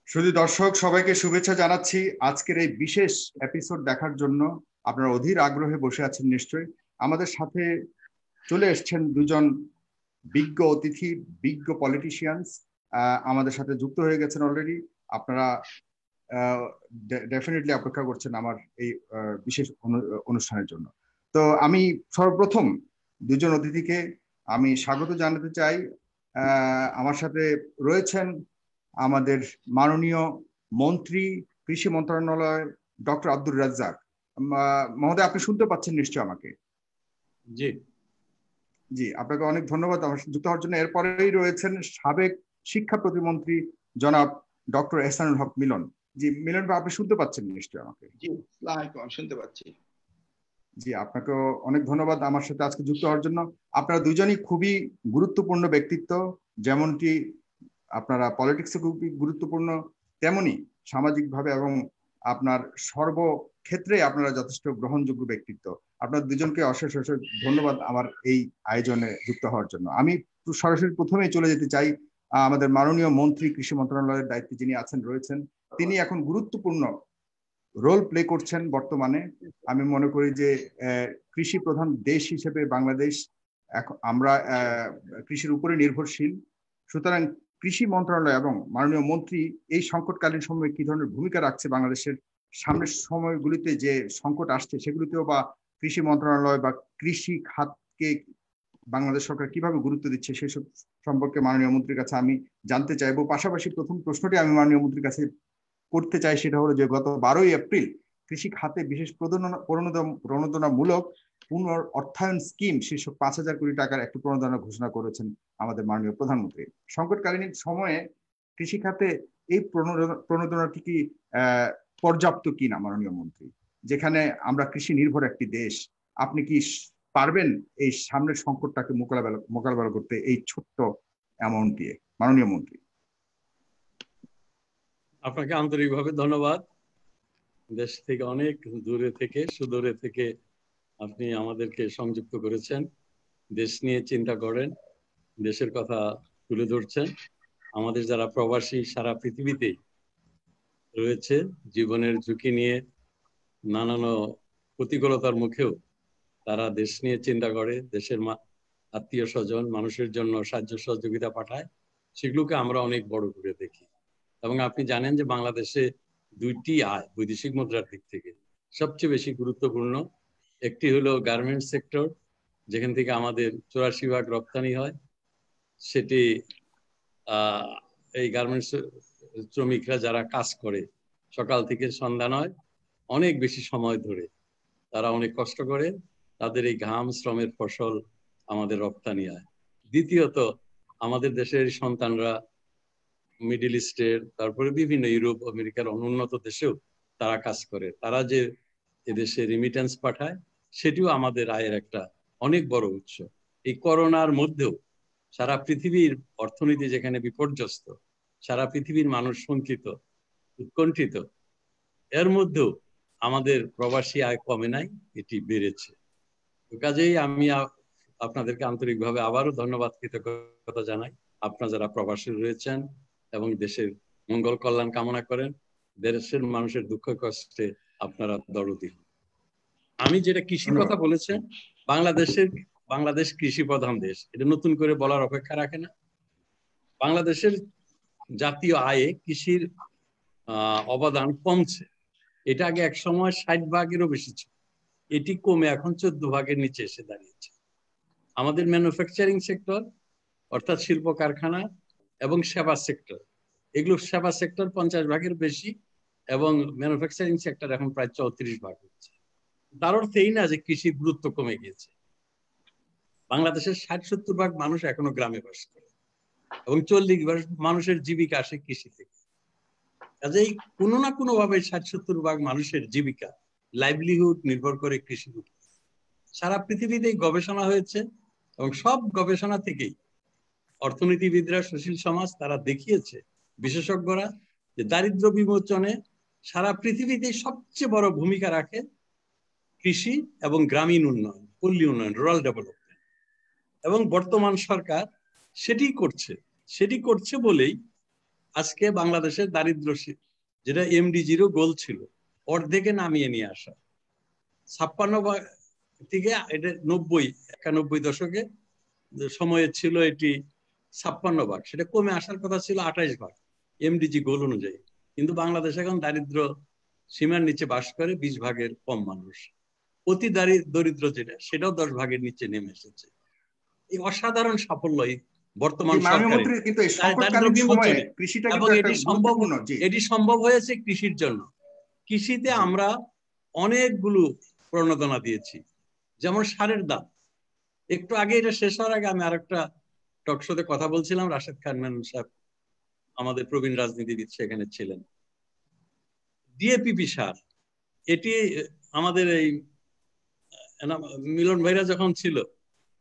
শুধু দর্শক সবাইকে শুভেচ্ছা জানাচ্ছি আজকের এই বিশেষ এপিসোড দেখার জন্য। আপনারা অধীর আগ্রহে বসে আছেন নিশ্চয়ই। আমাদের সাথে চলে এসেছেন দুজন বিজ্ঞ অতিথি, বিজ্ঞ পলিটিশিয়ানস আমাদের সাথে যুক্ত হয়ে গেছেন অলরেডি। আপনারা ডেফিনেটলি অপেক্ষা করছেন আমার এই বিশেষ অনুষ্ঠানের জন্য। তো আমি সর্বপ্রথম দুজন অতিথিকে আমি স্বাগত জানাতে চাই। আমার সাথে রয়েছেন আমাদের মাননীয় মন্ত্রী, কৃষি মন্ত্রণালয়, ডক্টর আব্দুর রাজ্জাক মহোদয়। আপনি শুনতে পাচ্ছেন নিশ্চয় আমাকে? জি জি, আপনাকে অনেক ধন্যবাদ আমার সাথে যুক্ত হওয়ার জন্য। এরপরেই রয়েছেন সাবেক শিক্ষা প্রতিমন্ত্রী জনাব ডক্টর এহসানুল হক মিলন। জি মিলন ভাই, আপনি শুনতে পাচ্ছেন নিশ্চয় আমাকে? জি, শুনতে পাচ্ছি। জি, আপনাকে অনেক ধন্যবাদ আমার সাথে আজকে যুক্ত হওয়ার জন্য। আপনারা দুজনই খুবই গুরুত্বপূর্ণ ব্যক্তিত্ব। যেমনটি আপনারা পলিটিক্সে খুবই গুরুত্বপূর্ণ, তেমনি সামাজিকভাবে এবং আপনার সর্বক্ষেত্রে আপনারা যথেষ্ট গ্রহণযোগ্য ব্যক্তিত্ব। আপনার দুজনকে অশেষ অশেষ ধন্যবাদ আমার এই আয়োজনে যুক্ত হওয়ার জন্য। আমি সরাসরি প্রথমেই চলে যেতে চাই আমাদের মাননীয় মন্ত্রী, কৃষি মন্ত্রণালয়ের দায়িত্বে যিনি রয়েছেন, তিনি এখন গুরুত্বপূর্ণ রোল প্লে করছেন বর্তমানে। আমি মনে করি যে কৃষি প্রধান দেশ হিসেবে বাংলাদেশ, আমরা কৃষির উপরে নির্ভরশীল। সুতরাং কৃষি মন্ত্রণালয় এবং মাননীয় মন্ত্রী এই সংকটকালীন সময়ে কি ধরনের ভূমিকা রাখছে, বাংলাদেশের সামনের সময়গুলিতে যে সংকট আসছে সেগুলিতেও বা কৃষি মন্ত্রণালয় বা কৃষি খাতকে বাংলাদেশ সরকার কিভাবে গুরুত্ব দিচ্ছে সেসব সম্পর্কে মাননীয় মন্ত্রীর কাছে আমি জানতে চাইবো। পাশাপাশি প্রথম প্রশ্নটি আমি মাননীয় মন্ত্রীর কাছে করতে চাই, সেটা হলো যে গত 12ই এপ্রিল কৃষি খাতে বিশেষ প্রণোদনামূলক পুনর অর্থায়ন স্কিম শীর্ষক 5,000 কোটি টাকার একটি প্রণোদনা ঘোষণা করেছেন আমাদের মাননীয় প্রধানমন্ত্রী। সংকটকালীন সময়ে কৃষি খাতে এই প্রণোদনাটি কি পর্যাপ্ত কিনা মাননীয় মন্ত্রী? যেখানে আমরা কৃষি নির্ভর একটি দেশ, আপনি কি পারবেন এই সামনের সংকটটাকে মোকাবেলা করতে এই ছোট্ট অ্যামাউন্ট দিয়ে, মাননীয় মন্ত্রী? আপনাকে আন্তরিকভাবে ধন্যবাদ। দেশ থেকে অনেক দূরে থেকে, সুদূরে থেকে আপনি আমাদেরকে সংযুক্ত করেছেন। দেশ নিয়ে চিন্তা করেন, দেশের কথা তুলে ধরছেন। আমাদের যারা প্রবাসী সারা পৃথিবীতে রয়েছে, জীবনের ঝুঁকি নিয়ে নানান প্রতিকূলতার মুখেও তারা দেশ নিয়ে চিন্তা করে, দেশের আত্মীয় স্বজন মানুষের জন্য সাহায্য সহযোগিতা পাঠায়, সেগুলোকে আমরা অনেক বড় করে দেখি। এবং আপনি জানেন যে বাংলাদেশে দুইটি আয় বৈদেশিক মুদ্রার দিক থেকে সবচেয়ে বেশি গুরুত্বপূর্ণ। একটি হলো গার্মেন্টস সেক্টর, যেখান থেকে আমাদের 84% রপ্তানি হয়। সেটি এই গার্মেন্টস শ্রমিকরা যারা কাজ করে সকাল থেকে সন্ধ্যা নয়, অনেক বেশি সময় ধরে তারা অনেক কষ্ট করে, তাদের এই ঘাম শ্রমের ফসল আমাদের রপ্তানি হয়। দ্বিতীয়ত, আমাদের দেশের সন্তানরা মিডল ইস্টের, তারপরে বিভিন্ন ইউরোপ আমেরিকার অনুন্নত দেশেও তারা কাজ করে। তারা যে এদেশে রিমিটেন্স পাঠায়, সেটিও আমাদের আয়ের একটা অনেক বড় উৎস। এই করোনার মধ্যেও সারা পৃথিবীর অর্থনীতি যেখানে বিপর্যস্ত, সারা পৃথিবীর মানুষ শঙ্কিত, উৎকণ্ঠিত, এর মধ্যেও আমাদের প্রবাসী আয় কমে নাই, এটি বেড়েছে। কাজেই আমি আপনাদেরকে আন্তরিকভাবে আবারও ধন্যবাদ, কৃতজ্ঞতা জানাই। আপনারা যারা প্রবাসী রয়েছেন এবং দেশের মঙ্গল কল্যাণ কামনা করেন, দেশের মানুষের দুঃখ কষ্টে আপনারা দরদি। আমি যেটা কৃষির কথা বলেছেন, বাংলাদেশ কৃষি প্রধান দেশ, এটা নতুন করে বলার অপেক্ষা রাখে না। বাংলাদেশের জাতীয় আয়ে কৃষির অবদান কমছে। এটা আগে এক সময় 60%-এরও বেশি ছিল, এটি কমে এখন 14%-এর নিচে এসে দাঁড়িয়েছে। আমাদের ম্যানুফ্যাকচারিং সেক্টর অর্থাৎ শিল্প কারখানা এবং সেবা সেক্টর, এগুলো সেবা সেক্টর 50%-এর বেশি এবং ম্যানুফ্যাকচারিং সেক্টর এখন প্রায় 34% হচ্ছে। তার অর্থ এই না যে কৃষির গুরুত্ব কমে গিয়েছে। বাংলাদেশের 60-70% মানুষ এখনো গ্রামে বাস করে এবং 40% মানুষের জীবিকা আসে কৃষি থেকে। কাজেই কোনো না কোনো ভাবে 60-70% মানুষের জীবিকা, লাইভলিহুড নির্ভর করে কৃষির উপর। সারা পৃথিবীতেই গবেষণা হয়েছে এবং সব গবেষণা থেকেই অর্থনীতিবিদরা, সুশীল সমাজ, তারা দেখিয়েছে, বিশেষজ্ঞরা, যে দারিদ্র বিমোচনে সারা পৃথিবীতে সবচেয়ে বড় ভূমিকা রাখে কৃষি এবং গ্রামীণ উন্নয়ন, পল্লী উন্নয়ন, রুরাল ডেভেলপমেন্ট। এবং বর্তমান সরকার সেটি করছে বলেই আজকে বাংলাদেশের দারিদ্র যেটা MDG-র গোল ছিল অর্ধেকে নামিয়ে নিয়ে আসা। 56 থেকে এটা 91 দশকে সময়ে ছিল এটি 56 ভাগ, সেটা কমে আসার কথা ছিল 28 ভাগ MDG গোল অনুযায়ী। কিন্তু বাংলাদেশ এখন দারিদ্র সীমার নিচে বাস করে 20 ভাগের কম মানুষ। অতি দরিদ্র যেটা, সেটাও 10 ভাগের নিচে নেমে এসেছে। এই অসাধারণ সাফল্য বর্তমান সরকারের, এবং এটি সম্ভব হয়েছে কৃষির জন্য। কৃষিতে আমরা অনেকগুলো প্রণোদনা দিয়েছি, যেমন সারের দাম। একটু আগে, এটা শেষ হওয়ার আগে আমি আরেকটা টক শোতে কথা বলছিলাম, রাশেদ খান মেনন সাহেব আমাদের প্রবীণ রাজনীতিবিদ সেখানে ছিলেন। DAP সার, এটি আমাদের এই মিলন ভাইরা যখন ছিল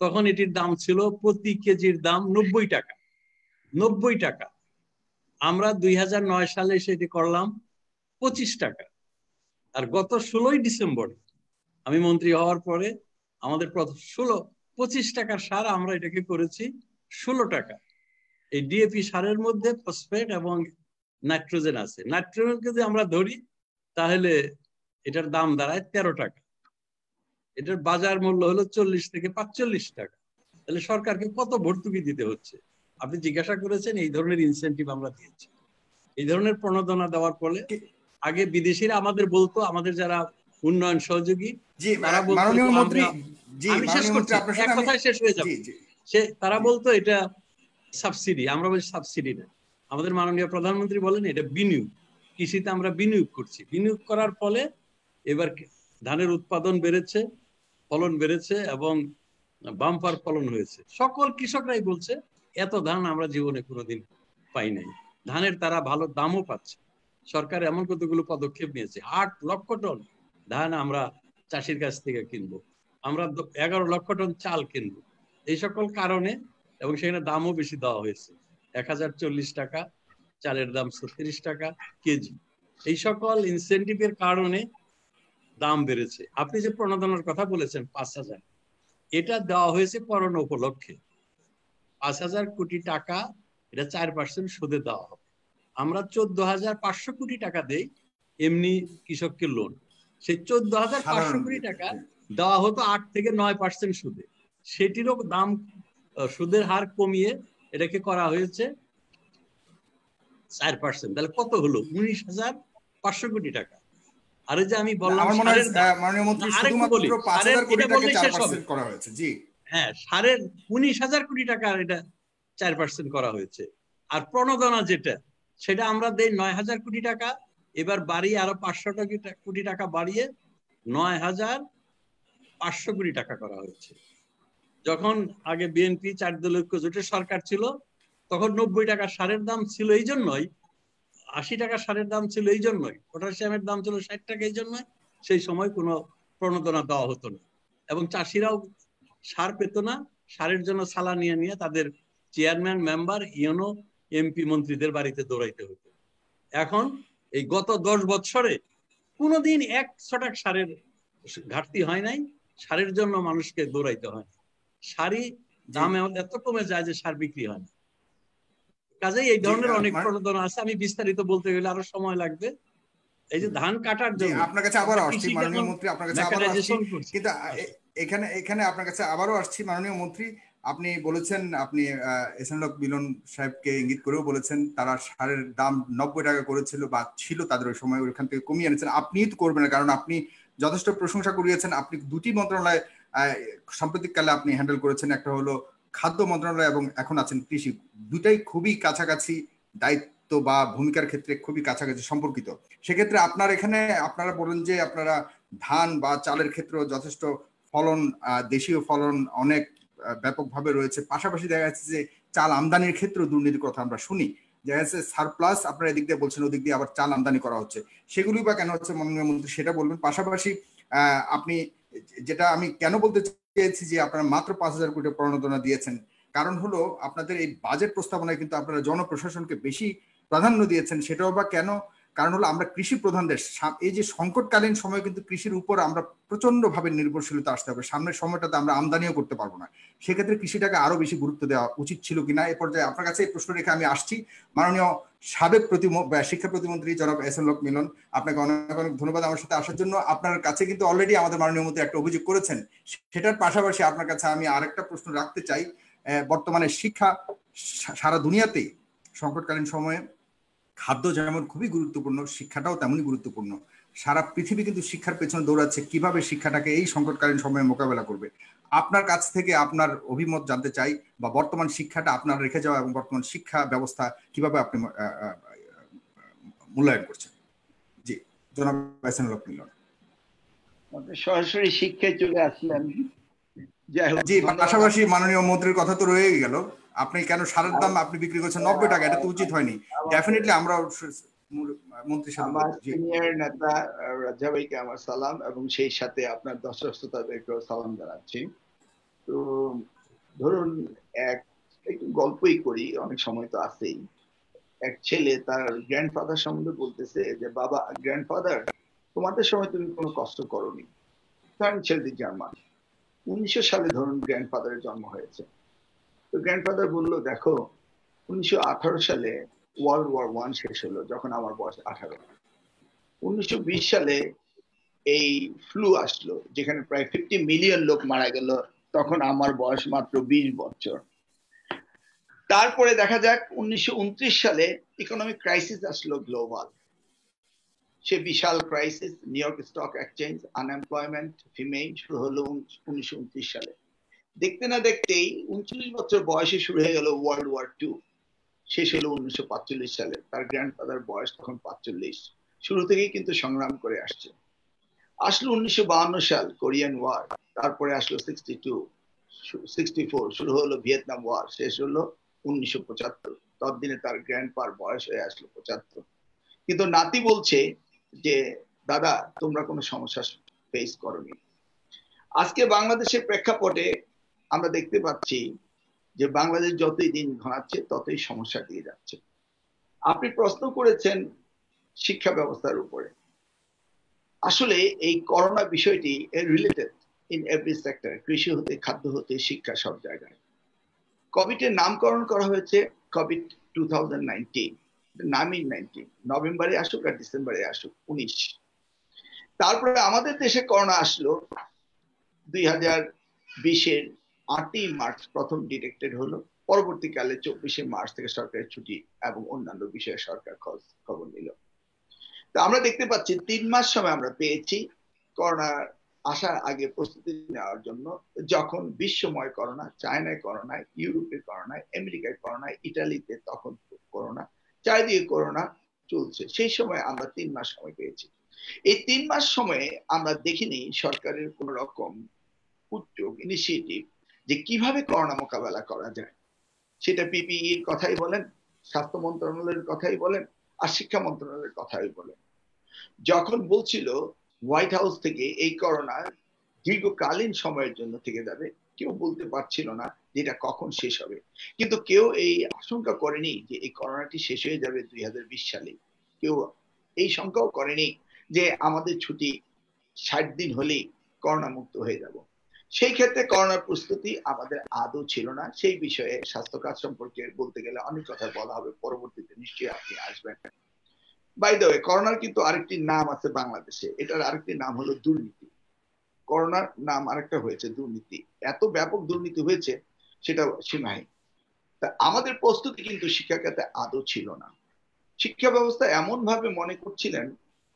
তখন এটির দাম ছিল প্রতি কেজির দাম 90 টাকা। 90 টাকা। আমরা 2009 সালে সেটি করলাম 25 টাকা। আর গত 16 ডিসেম্বর আমি মন্ত্রী হওয়ার পরে আমাদের 25 টাকার সার আমরা এটাকে করেছি 16 টাকা। এই DAP সারের মধ্যে ফসফেট এবং নাইট্রোজেন আছে। নাইট্রোজেনকে যদি আমরা ধরি তাহলে এটার দাম দাঁড়ায় 13 টাকা। এটার বাজার মূল্য হলো 40 থেকে 45 টাকা। তাহলে সরকারকে কত ভর্তুকি দিতে হচ্ছে? আপনি জিজ্ঞাসা করেছেন, এই ধরনের ইনসেন্টিভ আমরা দিয়েছি। এই ধরনের প্রণোদনা দেওয়ার ফলে আগে বিদেশিরা আমাদের বলতো, আমাদের যারা উন্নয়ন সহযোগী, তারা বলতো, আমি শেষ করছি, এক কথায় শেষ হয়ে যাবে, তারা বলতো এটা সাবসিডি। আমরা বলছি সাবসিডি না। আমাদের মাননীয় প্রধানমন্ত্রী বলেন এটা বিনিয়োগ। কৃষিতে আমরা বিনিয়োগ করছি। বিনিয়োগ করার ফলে এবার ধানের উৎপাদন বেড়েছে, ফলন বেড়েছে এবং বাম্পার ফলন হয়েছে। সকল কৃষকরাই বলছে এত ধান আমরা জীবনে কোনোদিন পাই নাই। ধানের তারা ভালো দামও পাচ্ছে। সরকার এমন কতগুলো পদক্ষেপ নিয়েছে। 8 লক্ষ টন ধান আমরা চাষির কাছ থেকে কিনবো, আমরা 11 লক্ষ টন চাল কিনবো। এই সকল কারণে, এবং সেখানে দামও বেশি দেওয়া হয়েছে। 1040 টাকা, চালের দাম 36 টাকা কেজি। এই সকল ইনসেন্টিভের কারণে দাম বেড়েছে। আপনি যে প্রণোদনার কথা বলেছেন 5000, এটা দেওয়া হয়েছে করোনা উপলক্ষে। 5000 কোটি টাকা, এটা 4% সুদে দেওয়া হবে। আমরা 14,500 কোটি টাকা দেই এমনি কৃষককে লোন। সেই 14,500 কোটি টাকা দেওয়া হতো 8 থেকে 9% সুদে। সেটিরও দাম, সুদের হার কমিয়ে এটাকে করা হয়েছে 4%। তাহলে কত হলো? 19,500 কোটি টাকা। আর যে আমি বললাম সারের 19,000 কোটি টাকা, এটা 4% করা হয়েছে। আর প্রণোদনা যেটা, সেটা আমরা দেই 9,000 কোটি টাকা। এবার বাড়িয়ে আরো 500 কোটি টাকা বাড়িয়ে 9,500 কোটি টাকা করা হয়েছে। যখন আগে বিএনপি 4 দলীয় জোটের সরকার ছিল, তখন 90 টাকা সারের দাম ছিল এই জন্যই, 80 টাকা সারের দাম ছিল এই জন্যই, পটাশিয়ামের দাম ছিল 60 টাকা এই জন্যই সেই সময় কোনো প্রণোদনা দেওয়া হতো না। এবং চাষিরাও সার পেত না। সারের জন্য সালা নিয়ে নিয়ে তাদের চেয়ারম্যান, মেম্বার, ইউনো, এমপি, মন্ত্রীদের বাড়িতে দৌড়াইতে হতো। এখন এই গত 10 বছরে কোনোদিন 1 ছটাক সারের ঘাটতি হয় নাই। সারের জন্য মানুষকে দৌড়াইতে হয়। সারি দাম এত কমে যায় যে সার বিক্রি হয় না। কাজেই এই ধরনের অনেক প্রণোদনা আছে। আমি বিস্তারিত বলতে গেলে আরো সময় লাগবে। এই যে ধান কাটার জন্য আপনার কাছে আবারও আসছি মাননীয় মন্ত্রী, আপনার কাছে আবারও আসছি, কিন্তু এখানে আপনার কাছে আবারও আসছি মাননীয় মন্ত্রী। আপনি বলেছেন, আপনি এহসানুল হক মিলন সাহেবকে ইঙ্গিত করেও বলেছেন তারা সারের দাম 90 টাকা করেছিল বা ছিল তাদের ওই সময়, ওইখান থেকে কমিয়ে এনেছেন। আপনিই তো করবেন না, কারণ আপনি যথেষ্ট প্রশংসা করিয়েছেন। আপনি 2টি মন্ত্রণালয় সাম্প্রতিককালে আপনি হ্যান্ডেল করেছেন, একটা হলো খাদ্য মন্ত্রণালয় এবং এখন আছেন কৃষি। দুটাই খুবই কাছাকাছি দায়িত্ব বা ভূমিকার ক্ষেত্রে খুবই কাছাকাছি সম্পর্কিত। সেক্ষেত্রে আপনার এখানে আপনারা বলেন যে আপনারা ধান বা চালের ক্ষেত্রেও যথেষ্ট ফলন, দেশীয় ফলন অনেক ব্যাপকভাবে রয়েছে। পাশাপাশি দেখা যাচ্ছে যে চাল আমদানির ক্ষেত্রেও দুর্নীতির কথা আমরা শুনি। দেখা যাচ্ছে সারপ্লাস আপনারা এদিক দিয়ে বলছেন, ওদিক দিয়ে আবার চাল আমদানি করা হচ্ছে। সেগুলি বা কেন হচ্ছে মাননীয় মন্ত্রী সেটা বলবেন। পাশাপাশি আপনি যেটা আমি কেন বলতে চেয়েছি যে আপনারা মাত্র 5,000 কোটি প্রণোদনা দিয়েছেন, কারণ হলো আপনাদের এই বাজেট প্রস্তাবনায় কিন্তু আপনারা জনপ্রশাসনকে বেশি প্রাধান্য দিয়েছেন। সেটাও বা কেন? কারণ হলো আমরা কৃষি প্রধান দেশ। এই যে সংকটকালীন সময় কিন্তু কৃষির উপর আমরা প্রচন্ড ভাবে নির্ভরশীলতা আসতে হবে। সামনের সময়টাতে আমরা আমদানিও করতে পারবো না, সেক্ষেত্রে কৃষিটাকে আরো বেশি গুরুত্ব দেওয়া উচিত ছিল কিনা। এ পর্যায়ে আপনার কাছে এই প্রশ্ন রেখে আমি আসছি মাননীয় সাবেক শিক্ষা প্রতিমন্ত্রী জনাব এস এম লক মিলন, আপনাকে অনেক অনেক ধন্যবাদ আমার সাথে আসার জন্য। আপনার কাছে কিন্তু অলরেডি আমাদের মাননীয় মন্ত্রী একটা অভিযোগ করেছেন, সেটার পাশাপাশি আপনার কাছে আমি আরেকটা প্রশ্ন রাখতে চাই। বর্তমানে শিক্ষা সারা দুনিয়াতেই সংকটকালীন সময়ে খাদ্য যেমন খুবই গুরুত্বপূর্ণ, শিক্ষাটাও তেমনই গুরুত্বপূর্ণ। সারা পৃথিবী কিন্তু শিক্ষার পেছনে দৌড়াচ্ছে, কিভাবে শিক্ষাটাকে এই সংকটকালীন সময়ে মোকাবেলা করবে। আপনার কাছ থেকে আপনার অভিমত জানতে চাই, বা বর্তমান শিক্ষাটা আপনার রেখে যাওয়া এবং বর্তমান শিক্ষা ব্যবস্থা কিভাবে আপনি মূল্যায়ন করছেন। জি জনাব এস এম লক মিলন। সরাসরি শিক্ষায় চলে আসলেন। যাই হোক, জি, পাশাপাশি মাননীয় মন্ত্রীর কথা তো রয়ে গেল, আপনি কেন সারের দাম আপনি বিক্রি করছেন 90 টাকা, এটা তো উচিত হয়নি। ডেফিনেটলি আমরা মন্ত্রীর সাথে আমার সিনিয়র নেতা রাজা ভাইকে আমার সালাম, এবং সেই সাথে আপনার দর্শক শ্রোতাদেরকেও সালাম জানাচ্ছি। তো ধরুন একটু গল্পই করি, অনেক সময় তো আছেই। এক ছেলে তার গ্র্যান্ডফাদার সম্বন্ধে বলতেছে যে, বাবা গ্র্যান্ডফাদার, তোমাদের সময় তুমি কোনো কষ্ট করোনি। ধরেন ছেলেটি জার্মান, 1900 সালে ধরুন গ্র্যান্ডফাদারের জন্ম হয়েছে। তো গ্র্যান্ডফাদার বললো, দেখো 1918 সালে ওয়ার্ল্ড ওয়ার 1 শেষ হলো, যখন আমার বয়স 18। 1920 সালে এই ফ্লু আসলো, যেখানে প্রায় 50 মিলিয়ন লোক মারা গেল, তখন আমার বয়স মাত্র 20 বছর। তারপরে দেখা যাক 1929 সালে ইকোনমিক ক্রাইসিস আসলো গ্লোবাল, সে বিশাল crisis, New York stock exchange, unemployment, female, শুরু হলো 1929 সালে। দেখতে না দেখতেই 39 বছর বয়সে শুরু হয়ে গেল ওয়ার্ল্ড ওয়ার 2, শেষ হলো 1945 সালে। তার গ্র্যান্ডফাদার বয়স তখন 45। শুরু থেকেই কিন্তু সংগ্রাম করে আসছে। আসলো 1952 সাল, কোরিয়ান ওয়ার। তারপরে আসলো 64, শুরু হলো ভিয়েতনাম ওয়ার, শেষ হলো 1975। ততদিনে তার গ্র্যান্ডপার বয়স হয়ে আসলো 75। কিন্তু নাতি বলছে যে, দাদা তোমরা কোনো সমস্যা ফেস করোনি। আজকে বাংলাদেশের প্রেক্ষাপটে আমরা দেখতে পাচ্ছি যে বাংলাদেশ যতই দিন ঘনাচ্ছে ততই সমস্যা দিয়ে যাচ্ছে। আপনি প্রশ্ন করেছেন শিক্ষা ব্যবস্থার উপরে। আসলে এই করোনা বিষয়টি রিলেটেড ইন এভরি সেক্টর, কৃষি হতে খাদ্য হতে শিক্ষা, সব জায়গায়। কোভিড এর নামকরণ করা হয়েছে কোভিড 2019, নামই 19, নভেম্বরে আসুক আর ডিসেম্বরে আসুক 19। তারপরে আমাদের দেশে করোনা আসলো 2020-এর 8ই মার্চ প্রথম ডিটেক্টেড হলো। পরবর্তীকালে 24শে মার্চ থেকে সরকারের ছুটি এবং অন্যান্য বিষয়ে সরকার খবর নিল। তো আমরা দেখতে পাচ্ছি 3 মাস সময় আমরা পেয়েছি করোনার আসার আগে প্রস্তুতি নেওয়ার জন্য। যখন বিশ্বময় করোনা, চায়নায় করোনা, ইউরোপে করোনা, আমেরিকায় করোনা, ইটালিতে তখন করোনা, চারিদিকে করোনা চলছে, সেই সময় আমরা 3 মাস সময় পেয়েছি। এই 3 মাস সময়ে আমরা দেখিনি সরকারের কোন রকম উদ্যোগ, ইনিশিয়েটিভ, যে কিভাবে করোনা মোকাবেলা করা যায়। সেটা পিপিই এর কথাই বলেন, স্বাস্থ্য মন্ত্রণালয়ের কথাই বলেন, আর শিক্ষা মন্ত্রণালয়ের কথাই বলেন। যখন বলছিল হোয়াইট হাউস থেকে এই করোনা দীর্ঘকালীন সময়ের জন্য থেকে যাবে, কেউ বলতে পারছিল না যে এটা কখন শেষ হবে। কিন্তু কেউ এই আশঙ্কা করেনি যে এই করোনাটি শেষ হয়ে যাবে 2020 সালে। কেউ এই শঙ্কাও করেনি যে আমাদের ছুটি 60 দিন হলেই করোনা মুক্ত হয়ে যাব। সেই ক্ষেত্রে করোনার প্রস্তুতি আমাদের আদৌ ছিল না। সেই বিষয়ে স্বাস্থ্য খাত সম্পর্কে বলতে গেলে অনেক কথা বলা হবে, পরবর্তীতে নিশ্চয়ই আপনি আসবেন। বাই দ্য ওয়ে, করোনার কিন্তু আরেকটি নাম আছে বাংলাদেশে, এটার আরেকটি নাম হলো দুর্নীতি। করোনার নাম আরেকটা হয়েছে দুর্নীতি। এত ব্যাপক দুর্নীতি হয়েছে সেটা সীমাহীন। তা আমাদের প্রস্তুতি কিন্তু শিক্ষা খাতে আদৌ ছিল না। শিক্ষা ব্যবস্থা এমন ভাবে মনে করছিলেন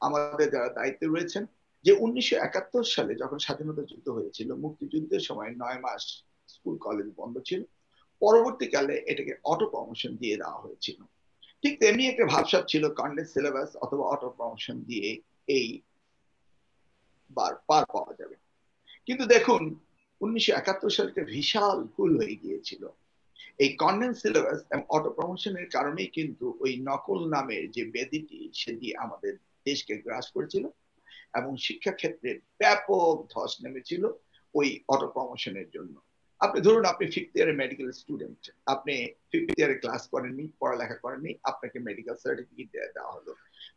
আমাদের যারা দায়িত্বে রয়েছেন যে 1971 সালে যখন স্বাধীনতা যুদ্ধ হয়েছিল, মুক্তিযুদ্ধের সময় 9 মাস স্কুল কলেজ বন্ধ ছিল, পরবর্তীকালে এটাকে অটো প্রমোশন দিয়ে দেওয়া হয়েছিল। ঠিক তেমনি একটা ভাবসাব ছিল কন্ডেন্স সিলেবাস অথবা অটো প্রমোশন দিয়ে এই পার পাওয়া যাবে। কিন্তু দেখুন 1971 সালটা বিশাল ভুল হয়ে গিয়েছিল। এই কন্ডেন্স সিলেবাস এবং অটো প্রমোশনের কারণেই কিন্তু ওই নকল নামের যে ব্যাধিটি সেটি আমাদের দেশকে গ্রাস করেছিল, এবং শিক্ষা ক্ষেত্রে ব্যাপক ধস নেমেছিল ওই অটো প্রমোশনের জন্য। আপনি ধরুন আপনি 5th ইয়ারে মেডিকেল স্টুডেন্ট, আপনি 5th ইয়ারে ক্লাস করেননি, পড়ালেখা করেননি, আপনাকে মেডিকেল সার্টিফিকেট দেওয়া হলো।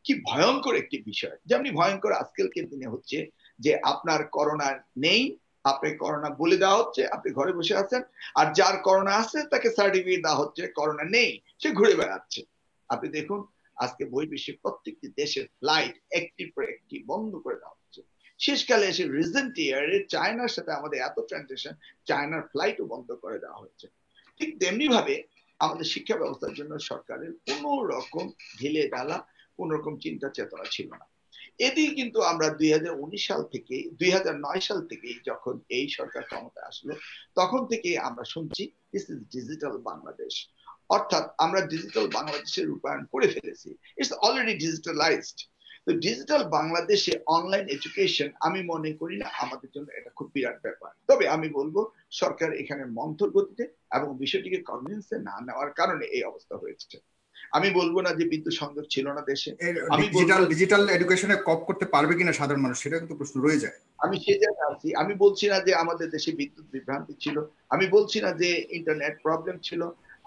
কি ভয়ঙ্কর একটি বিষয়। যেমনি ভয়ঙ্কর আজকালকের দিনে হচ্ছে যে আপনার করোনা নেই, আপনাকে করোনা বলে দেওয়া হচ্ছে, আপনি ঘরে বসে আছেন, আর যার করোনা আছে তাকে সার্টিফিকেট দেওয়া হচ্ছে করোনা নেই, সে ঘুরে বেড়াচ্ছে। আপনি দেখুন আজকে বহির্বিশ্বের প্রত্যেকটি দেশের ফ্লাইট একটির পর একটি বন্ধ করে দেওয়া হচ্ছে। শেষকালে এসে রিসেন্ট ইয়ারে চায়নার সাথে আমাদের এত ট্রানজেকশন, চায়নার ফ্লাইটও বন্ধ করে দেওয়া হয়েছে। ঠিক তেমনি ভাবে আমাদের শিক্ষা ব্যবস্থার জন্য সরকারের কোনো রকম ঢিলে ঢালা, কোন রকম চিন্তা চেতনা ছিল না। এদিকে কিন্তু আমরা 2019 সাল থেকে 2009 সাল থেকে যখন এই সরকার ক্ষমতায় আসলো, তখন থেকে আমরা শুনছি দিস ইজ ডিজিটাল বাংলাদেশ, অর্থাৎ আমরা ডিজিটাল বাংলাদেশের রূপায়ণ করে ফেলেছি, ইটস অলরেডি ডিজিটালাইজড। তো ডিজিটাল বাংলাদেশে অনলাইন এডুকেশন আমি মনে করি না আমাদের জন্য এটা খুব বিরাট ব্যাপার। তবে আমি বলবো সরকার এখানে মন্থর গতিতে এবং বিষয়টিকে কনভিন্সে না নেওয়ার কারণে এই অবস্থা হয়েছে। আমি বলবো না যে বিদ্যুৎ সংযোগ ছিল না দেশে, আমি ডিজিটাল এডুকেশনে কপ করতে পারবে কিনা সাধারণ মানুষ, সেটা কিন্তু প্রশ্ন রয়ে যায়। আমি সে জায়গায় আছি। আমি বলছি না যে আমাদের দেশে বিদ্যুৎ বিভ্রান্তি ছিল, আমি বলছি না যে ইন্টারনেট প্রবলেম ছিল,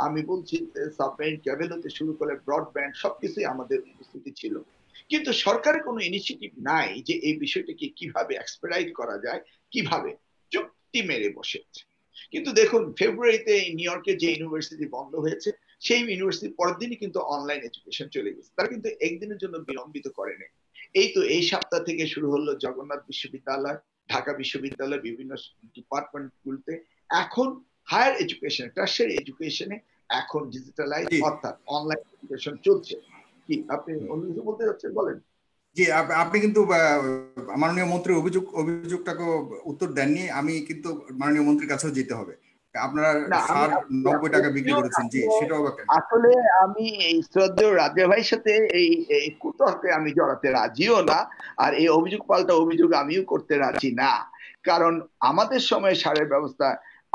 আমি বলছি সাবমেরিন কেবল হতে শুরু করে ব্রডব্যান্ড সবকিছুই আমাদের উপস্থিতি ছিল, কিন্তু সরকারের কোনো ইনিশিয়েটিভ নাই যে এই বিষয়টাকে কিভাবে এক্সপেরাইট করা যায়, কিভাবে চুক্তি মেরে বসেছে। কিন্তু দেখুন ফেব্রুয়ারিতে নিউ ইয়র্কে যে ইউনিভার্সিটি বন্ধ হয়েছে, সেই ইউনিভার্সিটি পরের দিনই কিন্তু অনলাইন এডুকেশন চলে গেছে, তারা কিন্তু একদিনের জন্য বিলম্বিত করেনি। এই তো এই সপ্তাহ থেকে শুরু হলো জগন্নাথ বিশ্ববিদ্যালয়, ঢাকা বিশ্ববিদ্যালয়, বিভিন্ন ডিপার্টমেন্ট গুলোতে এখন হায়ার এডুকেশন, টারশারি এডুকেশনে এখন ডিজিটালাইজ অর্থাৎ অনলাইন এডুকেশন চলছে। কি আপনি অন্য কিছু বলতে যাচ্ছেন বলেন? জি, আপনি কিন্তু মাননীয় মন্ত্রীর অভিযোগটাকে উত্তর দেননি। আমি কিন্তু মাননীয় মন্ত্রীর কাছেও যেতে হবে। আপনারা সার 90 টাকা বিক্রি করেছেন, জি সেটাও আসলে আমি এই শ্রদ্ধেয় রাজা ভাইয়ের সাথে এই কুতর্কে আমি জড়াতে রাজিও না, আর এই অভিযোগ পাল্টা অভিযোগ আমিও করতে রাজি না। কারণ আমাদের সময় সারের ব্যবস্থা,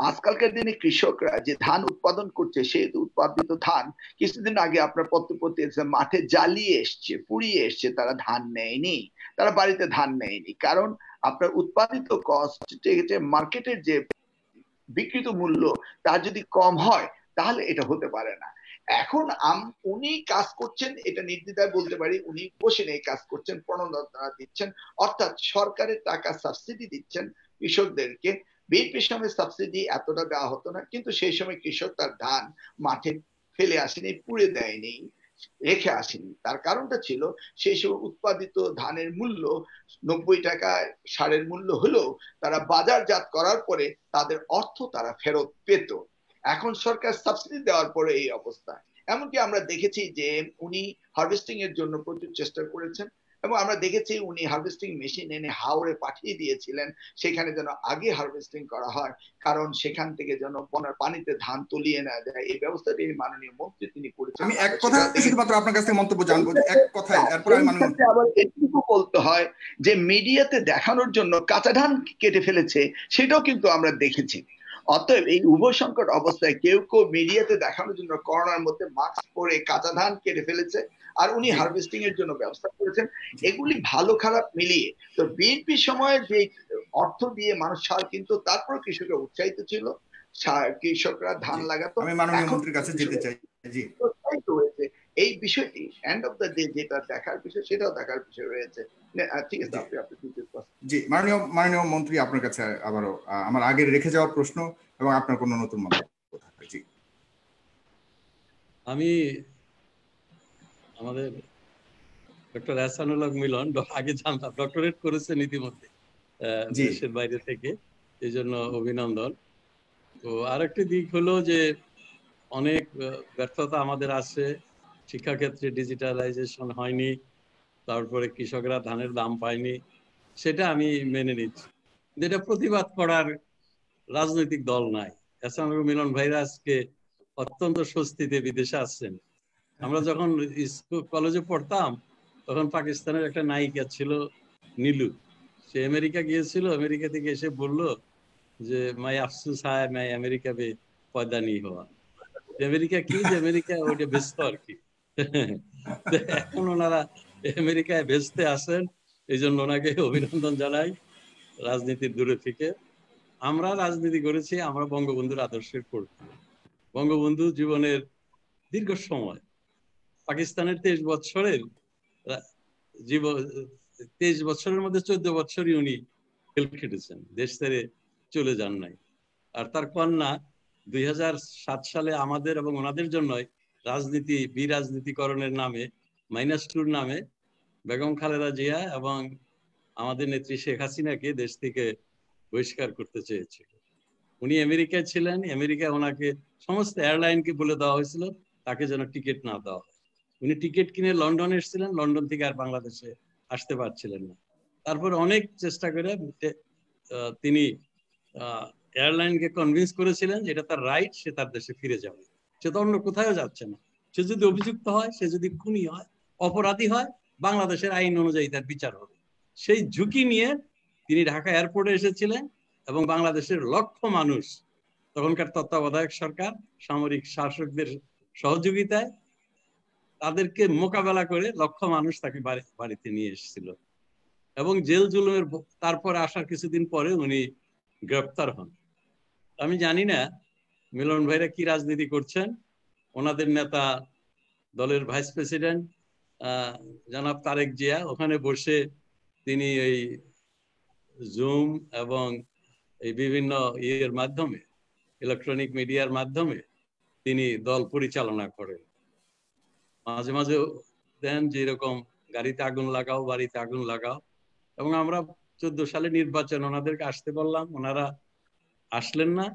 আজকালকার দিনে কৃষকরা যে ধান উৎপাদন করছে, সেই উৎপাদিত ধান কিছুদিন আগে আপনার পত্রপত্রিকা মাঠে জ্বালিয়ে এসছে, পুড়িয়ে এসছে, তারা ধান নেয়নি, তারা বাড়িতে ধান নেয়নি। কারণ আপনার উৎপাদিত কস্ট মার্কেটের যে বিক্রিত মূল্য তার যদি কম হয় তাহলে এটা হতে পারে না। এখন উনি কাজ করছেন, এটা নির্দ্বিধায় বলতে পারি, উনি বসে নেই কাজ করছেন, প্রণোদনা দিচ্ছেন, অর্থাৎ সরকারের টাকা সাবসিডি দিচ্ছেন কৃষকদেরকে। বিএনপির সময় সাবসিডি এতটা দেওয়া হতো না, কিন্তু সেই সময় কৃষক তার ধান মাঠে ফেলে আসেনি, পুড়ে দেয়নি, রেখে আসেনি। তার কারণটা ছিল সেই সময় উৎপাদিত ধানের মূল্য 90 টাকা সারের মূল্য হলেও তারা বাজারজাত করার পরে তাদের অর্থ তারা ফেরত পেত। এখন সরকার সাবসিডি দেওয়ার পরে এই অবস্থা। এমনকি আমরা দেখেছি যে উনি হারভেস্টিং এর জন্য প্রচুর চেষ্টা করেছেন, এবং আমরা দেখেছি উনি হারভেস্টিং মেশিন এনে হাওড়ে পাঠিয়ে দিয়েছিলেন, সেখানে যেন আগে হারভেস্টিং করা হয়, কারণ সেখান থেকে যেন বন্যার পানিতে ধান তলিয়ে না যায়। এই ব্যবস্থাটি মাননীয় মন্ত্রী তিনি করেছেন। আমি এক কথা শুধুমাত্র আপনার কাছে মন্তব্য জানবো, এক কথায় এরপর আমি মাননীয় আবার এটুকু বলতে হয় যে মিডিয়াতে দেখানোর জন্য কাঁচা ধান কেটে ফেলেছে, সেটাও কিন্তু আমরা দেখেছি। অতএব এই উভয় সংকট অবস্থায় কেউ কেউ মিডিয়াতে দেখানোর জন্য করোনার মধ্যে মাস্ক পরে কাঁচা ধান কেটে ফেলেছে, আর উনি হারভেস্টিং এর জন্য ব্যবস্থা করেছেন। এগুলি ভালো খারাপ মিলিয়ে তো বিএনপি সময়ে যে অর্থ দিয়ে মানুষ সার কিন্তু তারপর কৃষকরা উৎসাহিত ছিল, কৃষকরা ধান লাগাতো। আমি মাননীয় মন্ত্রীর কাছে যেতে চাই। জি, হয়েছে এই বিষয়টি এন্ড অফ দ্য ডে যেটা দেখার বিষয়, সেটাও দেখার বিষয় রয়েছে। ঠিক আছে, আপনি জি মাননীয় মন্ত্রী, আপনার কাছে আবারও আমার আগে রেখে যাওয়া প্রশ্ন এবং আপনার কোনো নতুন মন্তব্য থাকবে। জি, আমি আমাদের ডক্টর এহসানুল হক মিলন আগে জানতাম, ডক্টরেট করেছেন ইতিমধ্যে দেশের বাইরে থেকে, এই জন্য অভিনন্দন। তো আরেকটি দিক হলো যে অনেক ব্যর্থতা আমাদের আছে, শিক্ষাক্ষেত্রে ডিজিটালাইজেশন হয়নি, তারপরে কৃষকরা ধানের দাম পায়নি, সেটা আমি মেনে নিচ্ছি। যেটা প্রতিবাদ করার রাজনৈতিক দল নাই। এহসানুল হক মিলন ভাইরা আজকে অত্যন্ত স্বস্তিতে বিদেশে আসছেন। আমরা যখন স্কুল কলেজে পড়তাম তখন পাকিস্তানের একটা নায়িকা ছিল নীলু, সে আমেরিকা গিয়েছিল, আমেরিকা থেকে এসে বললো যে মাই আফসুস হায় মাই আমেরিকা বে পয়দা নি হওয়া। আমেরিকা কি, যে আমেরিকা ওইটা ব্যস্ত আর কি। এখন ওনারা আমেরিকায় বেচতে আসেন, এই জন্য ওনাকে অভিনন্দন জানাই রাজনীতির দূরে থেকে। আমরা রাজনীতি করেছি আমরা বঙ্গবন্ধুর আদর্শের পড়তে। বঙ্গবন্ধু জীবনের দীর্ঘ সময় পাকিস্তানের 23 বছরের জীবন, 23 বছরের মধ্যে 14 বছরই উনি জেল খেটেছেন, দেশ ছেড়ে চলে যান নাই। আর তার কন্যা 2007 সালে আমাদের এবং ওনাদের জন্যই রাজনীতি বিরাজনীতিকরণের নামে -2 নামে বেগম খালেদা জিয়া এবং আমাদের নেত্রী শেখ হাসিনাকে দেশ থেকে বহিষ্কার করতে চেয়েছিল। উনি আমেরিকায় ছিলেন, আমেরিকায় ওনাকে সমস্ত এয়ারলাইনকে বলে দেওয়া হয়েছিল তাকে যেন টিকিট না দেওয়া হয়। উনি টিকিট কিনে লন্ডনে এসেছিলেন, লন্ডন থেকে আর বাংলাদেশে আসতে পারছিলেন না। তারপর অনেক চেষ্টা করে তিনি এয়ারলাইনকে কনভিন্স করেছিলেন যে এটা তার রাইট, সে তার দেশে ফিরে যাবে, সে তো অন্য কোথাও যাচ্ছে না। সে যদি অভিযুক্ত হয়, সে যদি খুনি হয়, অপরাধী হয়, বাংলাদেশের আইন অনুযায়ী তার বিচার হবে। সেই ঝুঁকি নিয়ে তিনি ঢাকা এয়ারপোর্টে এসেছিলেন এবং বাংলাদেশের লক্ষ মানুষ, তখনকার তত্ত্বাবধায়ক সরকার সামরিক শাসকদের সহযোগিতায় তাদেরকে মোকাবেলা করে লক্ষ মানুষ তাকে বাড়িতে নিয়ে এসেছিল এবং জেল জুলুমের তারপরে আসার কিছুদিন পরে উনি গ্রেপ্তার হন। আমি জানি না মিলন ভাইরা কি রাজনীতি করছেন। ওনাদের নেতা দলের ভাইস প্রেসিডেন্ট জনাব তারেক জিয়া ওখানে বসে তিনি এই জুম এবং এই বিভিন্ন ইয়ের মাধ্যমে, ইলেকট্রনিক মিডিয়ার মাধ্যমে তিনি দল পরিচালনা করেন। মাঝে মাঝে দেন যে এরকম গাড়িতে আগুন লাগাও, বাড়িতে আগুন লাগাও। এবং আমরা 14 সালে নির্বাচন ওনাদেরকে আসতে বললাম, ওনারা আসলেন না।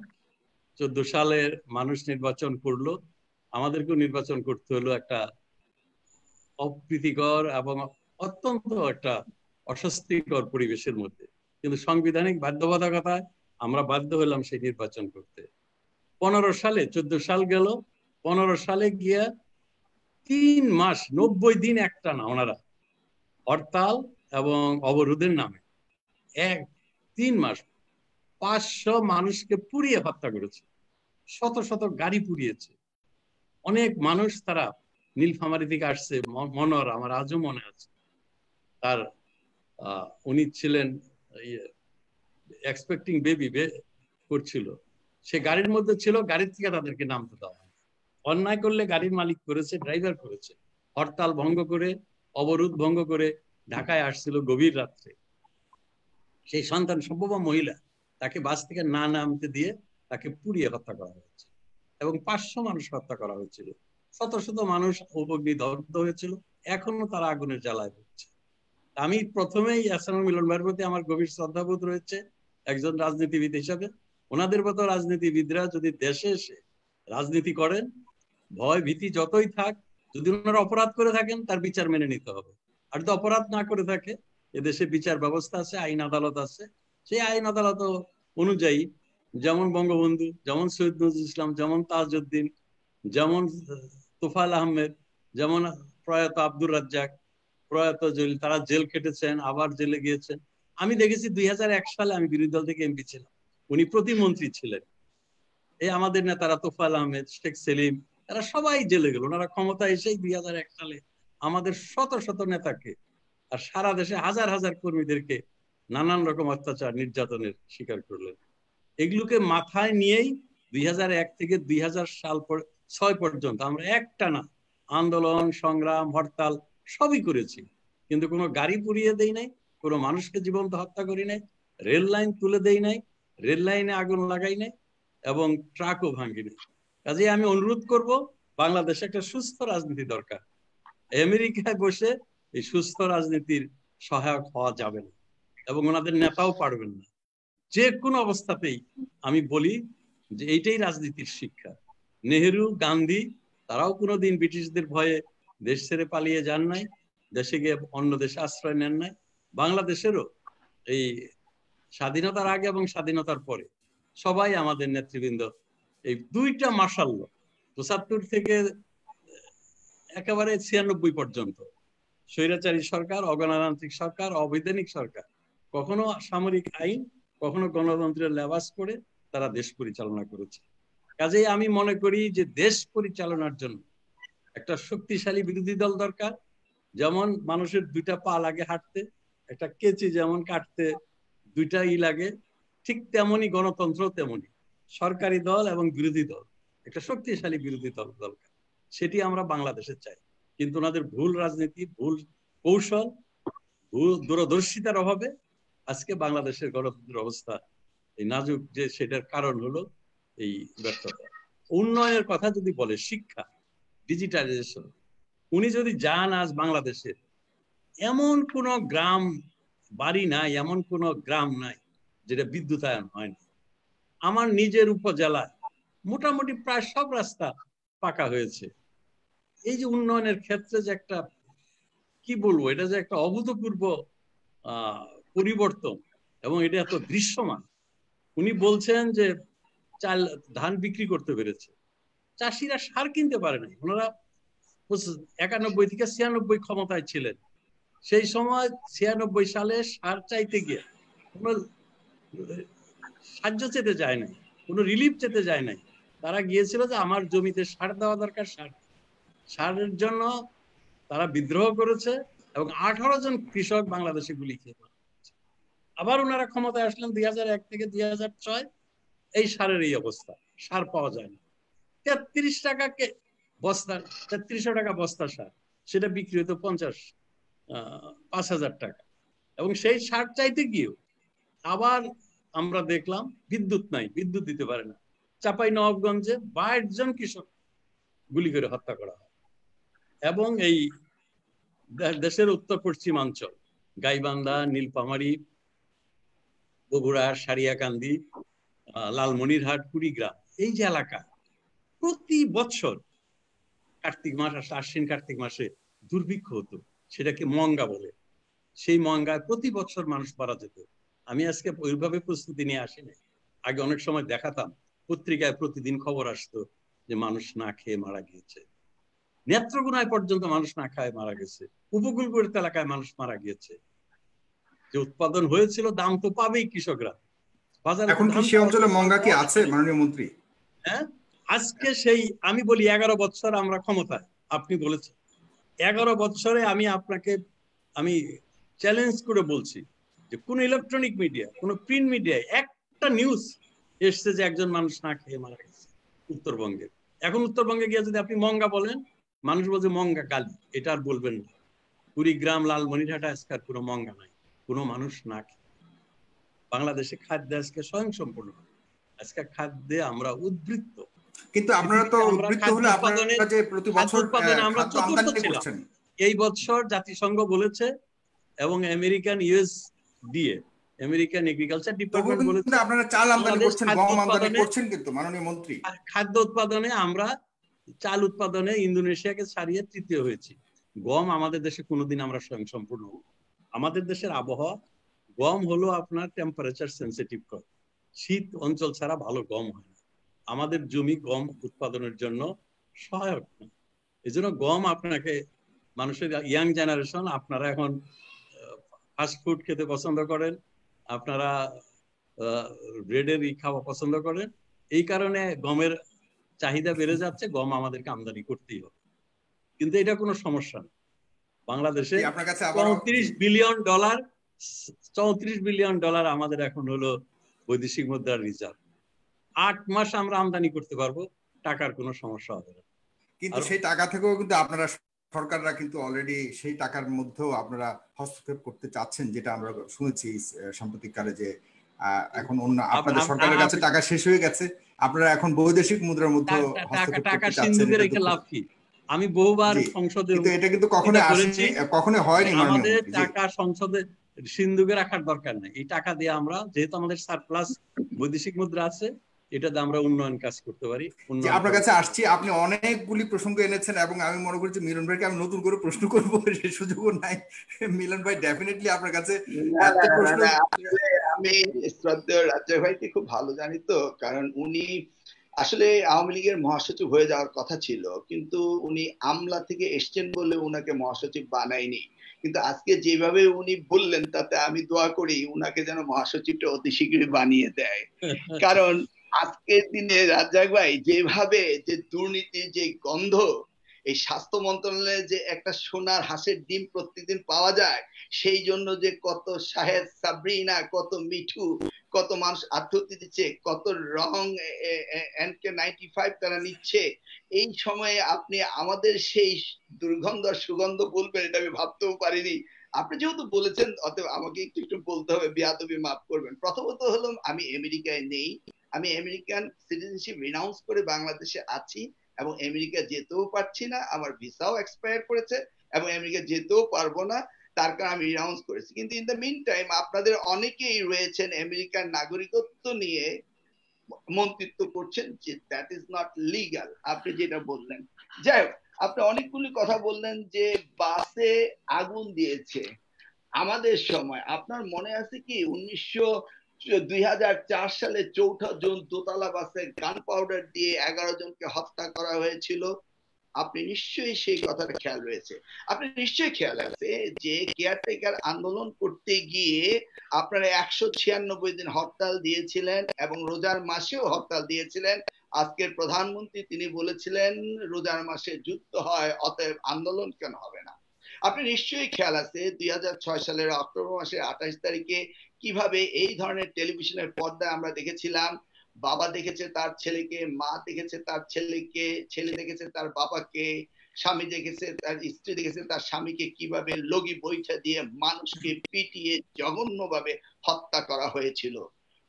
14 সালের মানুষ নির্বাচন করলো, আমাদেরকেও নির্বাচন করতে হলো একটা অপ্রীতিকর এবং অত্যন্ত একটা অস্বস্তিকর পরিবেশের মধ্যে। কিন্তু সাংবিধানিক বাধ্যবাধকতায় আমরা বাধ্য হলাম সেই নির্বাচন করতে। 15 সালে 14 সাল গেল, 15 সালে গিয়া 3 মাস 90 দিন একটানা ওনারা হরতাল এবং অবরোধের নামে 3 মাস 500 মানুষকে পুড়িয়ে হত্যা করেছে, শত শত গাড়ি পুড়িয়েছে। অনেক মানুষ তারা নীলফামারী থেকে আসছে, মনোর আমার আজও মনে আছে। তার উনি ছিলেন এক্সপেক্টিং বেবি করছিল, সে গাড়ির মধ্যে ছিল, গাড়ির থেকে তাদেরকে নামতে দেওয়া হয়। অন্যায় করলে গাড়ির মালিক করেছে, ড্রাইভার করেছে। হরতাল ভঙ্গ করে, অবরোধ ভঙ্গ করে ঢাকায় আসছিল গভীর রাত্রে। সেই সন্তান সম্ভবা মহিলা, তাকে বাস থেকে না নামতে দিয়ে তাকে পুড়িয়ে হত্যা করা হয়েছে এবং 500 মানুষ হত্যা করা হয়েছিল। শত শত মানুষ অগ্নিদগ্ধ হয়েছিল, এখনো তারা আগুনের জ্বালায় হচ্ছে। আমি প্রথমেই এহসানুল মিলন ভাইয়ের প্রতি আমার গভীর শ্রদ্ধাবোধ রয়েছে একজন রাজনীতিবিদ হিসাবে। ওনাদের মতো রাজনীতিবিদরা যদি দেশে এসে রাজনীতি করেন, ভয় ভীতি যতই থাক, যদি ওনারা অপরাধ করে থাকেন তার বিচার মেনে নিতে হবে। আর যদি অপরাধ না করে থাকে, এদেশে বিচার ব্যবস্থা আছে, আইন আদালত আছে, সেই আইন আদালত অনুযায়ী যেমন বঙ্গবন্ধু, যেমন সৈয়দ নজরুল ইসলাম, যেমন তাজউদ্দিন, যেমন তোফায়েল আহমেদ, যেমন প্রয়াত আব্দুর রাজ্জাক, প্রয়াত জলিল, তারা জেল খেটেছেন, আবার জেলে গিয়েছেন। আমি দেখেছি 2001 সালে আমি বিরোধী দল থেকে এমপি ছিলাম, উনি প্রতিমন্ত্রী ছিলেন। এই আমাদের নেতারা তোফায়েল আহমেদ, শেখ সেলিম, এরা সবাই জেলে গেল। ওনারা ক্ষমতা এসেই 2001 সালে আমাদের শত শত নেতাকে আর সারা দেশে হাজার হাজার কর্মীদেরকে নানান রকম অত্যাচার নির্যাতনের শিকার করলেন। এগুলোকে মাথায় নিয়েই 2001 থেকে 2006 পর্যন্ত আমরা একটানা আন্দোলন, সংগ্রাম, হরতাল সবই করেছি, কিন্তু কোনো গাড়ি পুড়িয়ে দেই নাই, কোনো মানুষকে জীবন্ত হত্যা করি নাই, রেল লাইন তুলে দেই নাই, রেল লাইনে আগুন লাগাই নাই এবং ট্রাকও ভাঙি নাই। কাজে আমি অনুরোধ করব, বাংলাদেশে একটা সুস্থ রাজনীতি দরকার। আমেরিকায় বসে এই সুস্থ রাজনীতির সহায়ক হওয়া যাবে না এবং ওনাদের নেতাও পারবেন না। যে কোনো অবস্থাতেই আমি বলি যে এইটাই রাজনীতির শিক্ষা। নেহেরু, গান্ধী, তারাও কোনোদিন ব্রিটিশদের ভয়ে দেশ ছেড়ে পালিয়ে যান নাই, দেশে গিয়ে অন্য দেশে আশ্রয় নেন নাই। বাংলাদেশেরও এই স্বাধীনতার আগে এবং স্বাধীনতার পরে সবাই আমাদের নেতৃবৃন্দ এই দুইটা মার্শাল, ৭৫ থেকে একেবারে ৯৬ পর্যন্ত স্বৈরাচারী সরকার, অগণতান্ত্রিক সরকার, অবৈধানিক সরকার, কখনো সামরিক আইন, কখনো গণতন্ত্রের লেবাস করে তারা দেশ পরিচালনা করেছে। কাজেই আমি মনে করি যে দেশ পরিচালনার জন্য একটা শক্তিশালী বিরোধী দল দরকার। যেমন মানুষের দুইটা পা লাগে হাঁটতে, একটা কেচি যেমন কাটতে দুইটা লাগে, ঠিক তেমনি গণতন্ত্র, তেমনি সরকারি দল এবং বিরোধী দল, একটা শক্তিশালী বিরোধী দল দরকার। সেটি আমরা বাংলাদেশে চাই। কিন্তু ওনাদের ভুল রাজনীতি, ভুল কৌশল, ভুল দূরদর্শিতার অভাবে আজকে বাংলাদেশের গণতন্ত্রের অবস্থা এই নাজুক, যে সেটার কারণ হলো এই ব্যর্থতা। উন্নয়নের কথা যদি বলে, শিক্ষা, ডিজিটালাইজেশন, উনি যদি যান আজ বাংলাদেশে, এমন কোন গ্রাম বাড়ি নাই, এমন কোন গ্রাম নাই যেটা বিদ্যুতায়ন হয়নি। আমার নিজের উপজেলায় মোটামুটি প্রায় সব রাস্তা পাকা হয়েছে। এই যে উন্নয়নের ক্ষেত্রে যে একটা, কি বলবো, এটা যে একটা অভূতপূর্ব পরিবর্তন, এবং এটা এত দৃশ্যমান। উনি বলছেন যে চাল ধান বিক্রি করতে পেরেছে, চাষিরা সার কিনতে পারে নাই। ওনারা 91 থেকে 96 ক্ষমতায় ছিলেন, সেই সময় 96 সালে সার চাইতে গিয়ে কোনো সাহায্য চেতে যায় নাই, কোনো রিলিফ চেতে যায় নাই। তারা গিয়েছিল যে আমার জমিতে সার দেওয়া দরকার, সারের জন্য তারা বিদ্রোহ করেছে, এবং 18 জন কৃষক বাংলাদেশে গুলি খেয়ে। আবার ওনারা ক্ষমতায় আসলেন 2001 থেকে 2006, এই সারের এই অবস্থা, সার পাওয়া যায় না। 33 টাকাকে বস্তা, 3300 টাকা বস্তা সার, সেটা বিক্রি হতো 5,000 টাকা। এবং সেই সার চাইতে গিয়েও আবার আমরা দেখলাম বিদ্যুৎ নাই, বিদ্যুৎ দিতে পারে না। চাঁপাইনবাবগঞ্জে 22 জন কৃষক গুলি করে হত্যা করা হয়। এবং এই দেশের উত্তর পশ্চিমাঞ্চল, গাইবান্ধা, নীলফামারী, বগুড়া, সারিয়াকান্দি, লালমনিরহাট, কুড়িগ্রাম, এই যে এলাকা, প্রতি বছর কার্তিক মাস আসলে, আশ্বিন কার্তিক মাসে দুর্ভিক্ষ হতো, সেটাকে মঙ্গা বলে। সেই মঙ্গায় প্রতি বছর মানুষ মারা যেত। আমি আজকে ওইভাবে প্রস্তুতি নিয়ে আসি নাই। আগে অনেক সময় দেখাতাম, পত্রিকায় প্রতিদিন খবর আসতো যে মানুষ না খেয়ে মারা গিয়েছে, নেত্রকোনায় পর্যন্ত মানুষ না খায় মারা গেছে, উপকূলবর্তী এলাকায় মানুষ মারা গিয়েছে। যে উৎপাদন হয়েছিল, দাম তো পাবেই কৃষকরা। বাজারে এখন কি সেই অঞ্চলে মঙ্গা কি আছে মাননীয় মন্ত্রী? হ্যাঁ, আজকে সেই, আমি বলি 11 বছর আমরা ক্ষমতায়, আপনি বলেছেন 11 বছরে আমি চ্যালেঞ্জ করে বলছি যে কোন ইলেকট্রনিক মিডিয়া, কোন প্রিন্ট মিডিয়ায় একটা নিউজ এসছে যে একজন মানুষ না খেয়ে মারা গেছে উত্তরবঙ্গে। এখন উত্তরবঙ্গে গিয়ে যদি আপনি মঙ্গা বলেন, মানুষ বলছে মঙ্গা গালি, এটা আর বলবেন না। কুড়িগ্রাম, লালমনিরহাট আজকে আর কোনো মঙ্গা নাই, কোনো মানুষ না খেয়ে। বাংলাদেশে খাদ্য আজকে স্বয়ংসম্পূর্ণ, আজকে খাদ্যে আমরা উদ্বৃত্ত। কিন্তু আপনারা তো উদ্বৃত্ত হলে আপনারা যে প্রতি বছর আমরা চতুর্থ ছিলাম। এই বছর জাতিসংঘ বলেছে, এবং American USDA, American agriculture department বলেছে, আপনারা চাল আমদানি করছেন, গম আমদানি করছেন। কিন্তু মাননীয় মন্ত্রী, খাদ্য উৎপাদনে আমরা, চাল উৎপাদনে ইন্দোনেশিয়াকে ছাড়িয়ে তৃতীয় হয়েছি। গম আমাদের দেশে কোনোদিন আমরা স্বয়ংসম্পূর্ণ। আমাদের দেশের আবহাওয়া, গম হলো আপনার টেম্পারেচার সেন্সিটিভ ক্রপ, শীত অঞ্চল ছাড়া ভালো গম হয় না। আমাদের জমি গম উৎপাদনের জন্য সহায়ক না। এই জন্য গম আপনাকে, মানুষের ইয়াং জেনারেশন, আপনারা এখন ফাস্ট ফুড খেতে পছন্দ করেন, আপনারা ব্রেডের খাওয়া পছন্দ করেন, এই কারণে গমের চাহিদা বেড়ে যাচ্ছে। গম আমাদেরকে আমদানি করতেই হবে, কিন্তু এটা কোনো সমস্যা না। বাংলাদেশে 34 বিলিয়ন ডলার আমাদের এখন হলো বৈদেশিক মুদ্রার রিজার্ভ। 8 মাস আমরা আমদানি করতে পারবো, টাকার কোনো সমস্যা হবে না। কিন্তু সেই টাকা থেকেও কিন্তু আপনারা, সরকাররা কিন্তু অলরেডি সেই টাকার মধ্যেও আপনারা হস্তক্ষেপ করতে চাচ্ছেন, যেটা আমরা শুনেছি সাম্প্রতিক কালে, যে এখন অন্য আপনাদের সরকারের কাছে টাকা শেষ হয়ে গেছে, আপনারা এখন বৈদেশিক মুদ্রার মধ্যে হস্তক্ষেপ করতে চাচ্ছেন। আমি বহুবার সংসদে, কিন্তু এটা কিন্তু কখনো হয়নি। আমাদের টাকা সংসদে সিন্ধুকে রাখার দরকার নেই। এই টাকা দিয়ে আমরা, যেহেতু আমাদের সারপ্লাস বৈদেশিক মুদ্রা আছে, এটা দিয়ে আমরা উন্নয়ন কাজ করতে পারি। আপনার কাছে আসছি, আপনি অনেকগুলি প্রসঙ্গ এনেছেন, এবং আমি মনে করছি মিলন ভাইকে আমি নতুন করে প্রশ্ন করবো, সে সুযোগও নাই। মিলন ভাই ডেফিনেটলি আপনার কাছে এত প্রশ্ন। আমি শ্রদ্ধেয় রাজ্জাক ভাইকে খুব ভালো জানি তো, কারণ উনি আসলে আওয়ামী লীগের মহাসচিব হয়ে যাওয়ার কথা ছিল, কিন্তু উনি আমলা থেকে এসছেন বলে উনাকে মহাসচিব বানায়নি। কিন্তু আজকে যেভাবে উনি বললেন, তাতে আমি দোয়া করি উনাকে যেন মহাসচিবটা অতি শীঘ্রই বানিয়ে দেয়। কারণ আজকের দিনে রাজ্জাক ভাই, যেভাবে যে দুর্নীতির যে গন্ধ, এই স্বাস্থ্য মন্ত্রণালয়ে যে একটা সোনার হাঁসের ডিম প্রত্যেকদিন পাওয়া যায়, সেই জন্য যে কত শাহেদ, সাবরিনা, কত মিঠু কত মানুষ আত্মহত্যা দিচ্ছে, কত রং NK-95 তারা নিচ্ছে। এই সময়ে আপনি আমাদের সেই দুর্গন্ধ সুগন্ধ বলবেন, এটা আমি ভাবতেও পারিনি। আপনি যেহেতু বলেছেন অতএব আমাকে একটু একটু বলতে হবে, বেয়াদবি মাফ করবেন। প্রথমত হলো আমি আমেরিকায় নেই, আমি আমেরিকান সিটিজেনশিপ রিনাউন্স করে বাংলাদেশে আছি এবং আমেরিকা যেতেও পারছি না, আমার ভিসাও এক্সপায়ার করেছে এবং আমেরিকা যেতেও পারবো না, তার কারণে আমি রিনাউন্স করেছি। কিন্তু ইন দ্য মিন টাইম আপনাদের অনেকেই রয়েছেন আমেরিকার নাগরিকত্ব নিয়ে মন্ত্রিত্ব করছেন, যে দ্যাট ইজ নট লিগাল, আপনি যেটা বললেন। যাই হোক, আপনি অনেকগুলি কথা বললেন যে বাসে আগুন দিয়েছে আমাদের সময়। আপনার মনে আছে কি 2004 সালে 4 জুন দোতলা বাসে গান পাউডার দিয়ে 11 জনকে হত্যা করা হয়েছিল? আপনি নিশ্চয়ই সেই কথাটা খেয়াল রয়েছে, আপনি নিশ্চয়ই খেয়াল আছে যে কেয়ারটেকার আন্দোলন করতে গিয়ে আপনারা 196 দিন হরতাল দিয়েছিলেন এবং রোজার মাসেও হরতাল দিয়েছিলেন। আজকের প্রধানমন্ত্রী তিনি বলেছিলেন রোজার মাসে যুদ্ধ হয়, অতএব আন্দোলন কেন হবে না। আপনি নিশ্চয়ই খেয়াল আছে 2006 সালের অক্টোবর মাসের 28 তারিখে কিভাবে এই ধরনের টেলিভিশনের পর্দায় আমরা দেখেছিলাম, বাবা দেখেছে তার ছেলেকে, মা দেখেছে তার ছেলেকে, ছেলে দেখেছে তার বাবাকে, স্বামী দেখেছে তার স্ত্রী দেখেছে তার স্বামীকে কিভাবে লগি বৈঠা দিয়ে মানুষকে পিটিয়ে জঘন্যভাবে হত্যা করা হয়েছিল।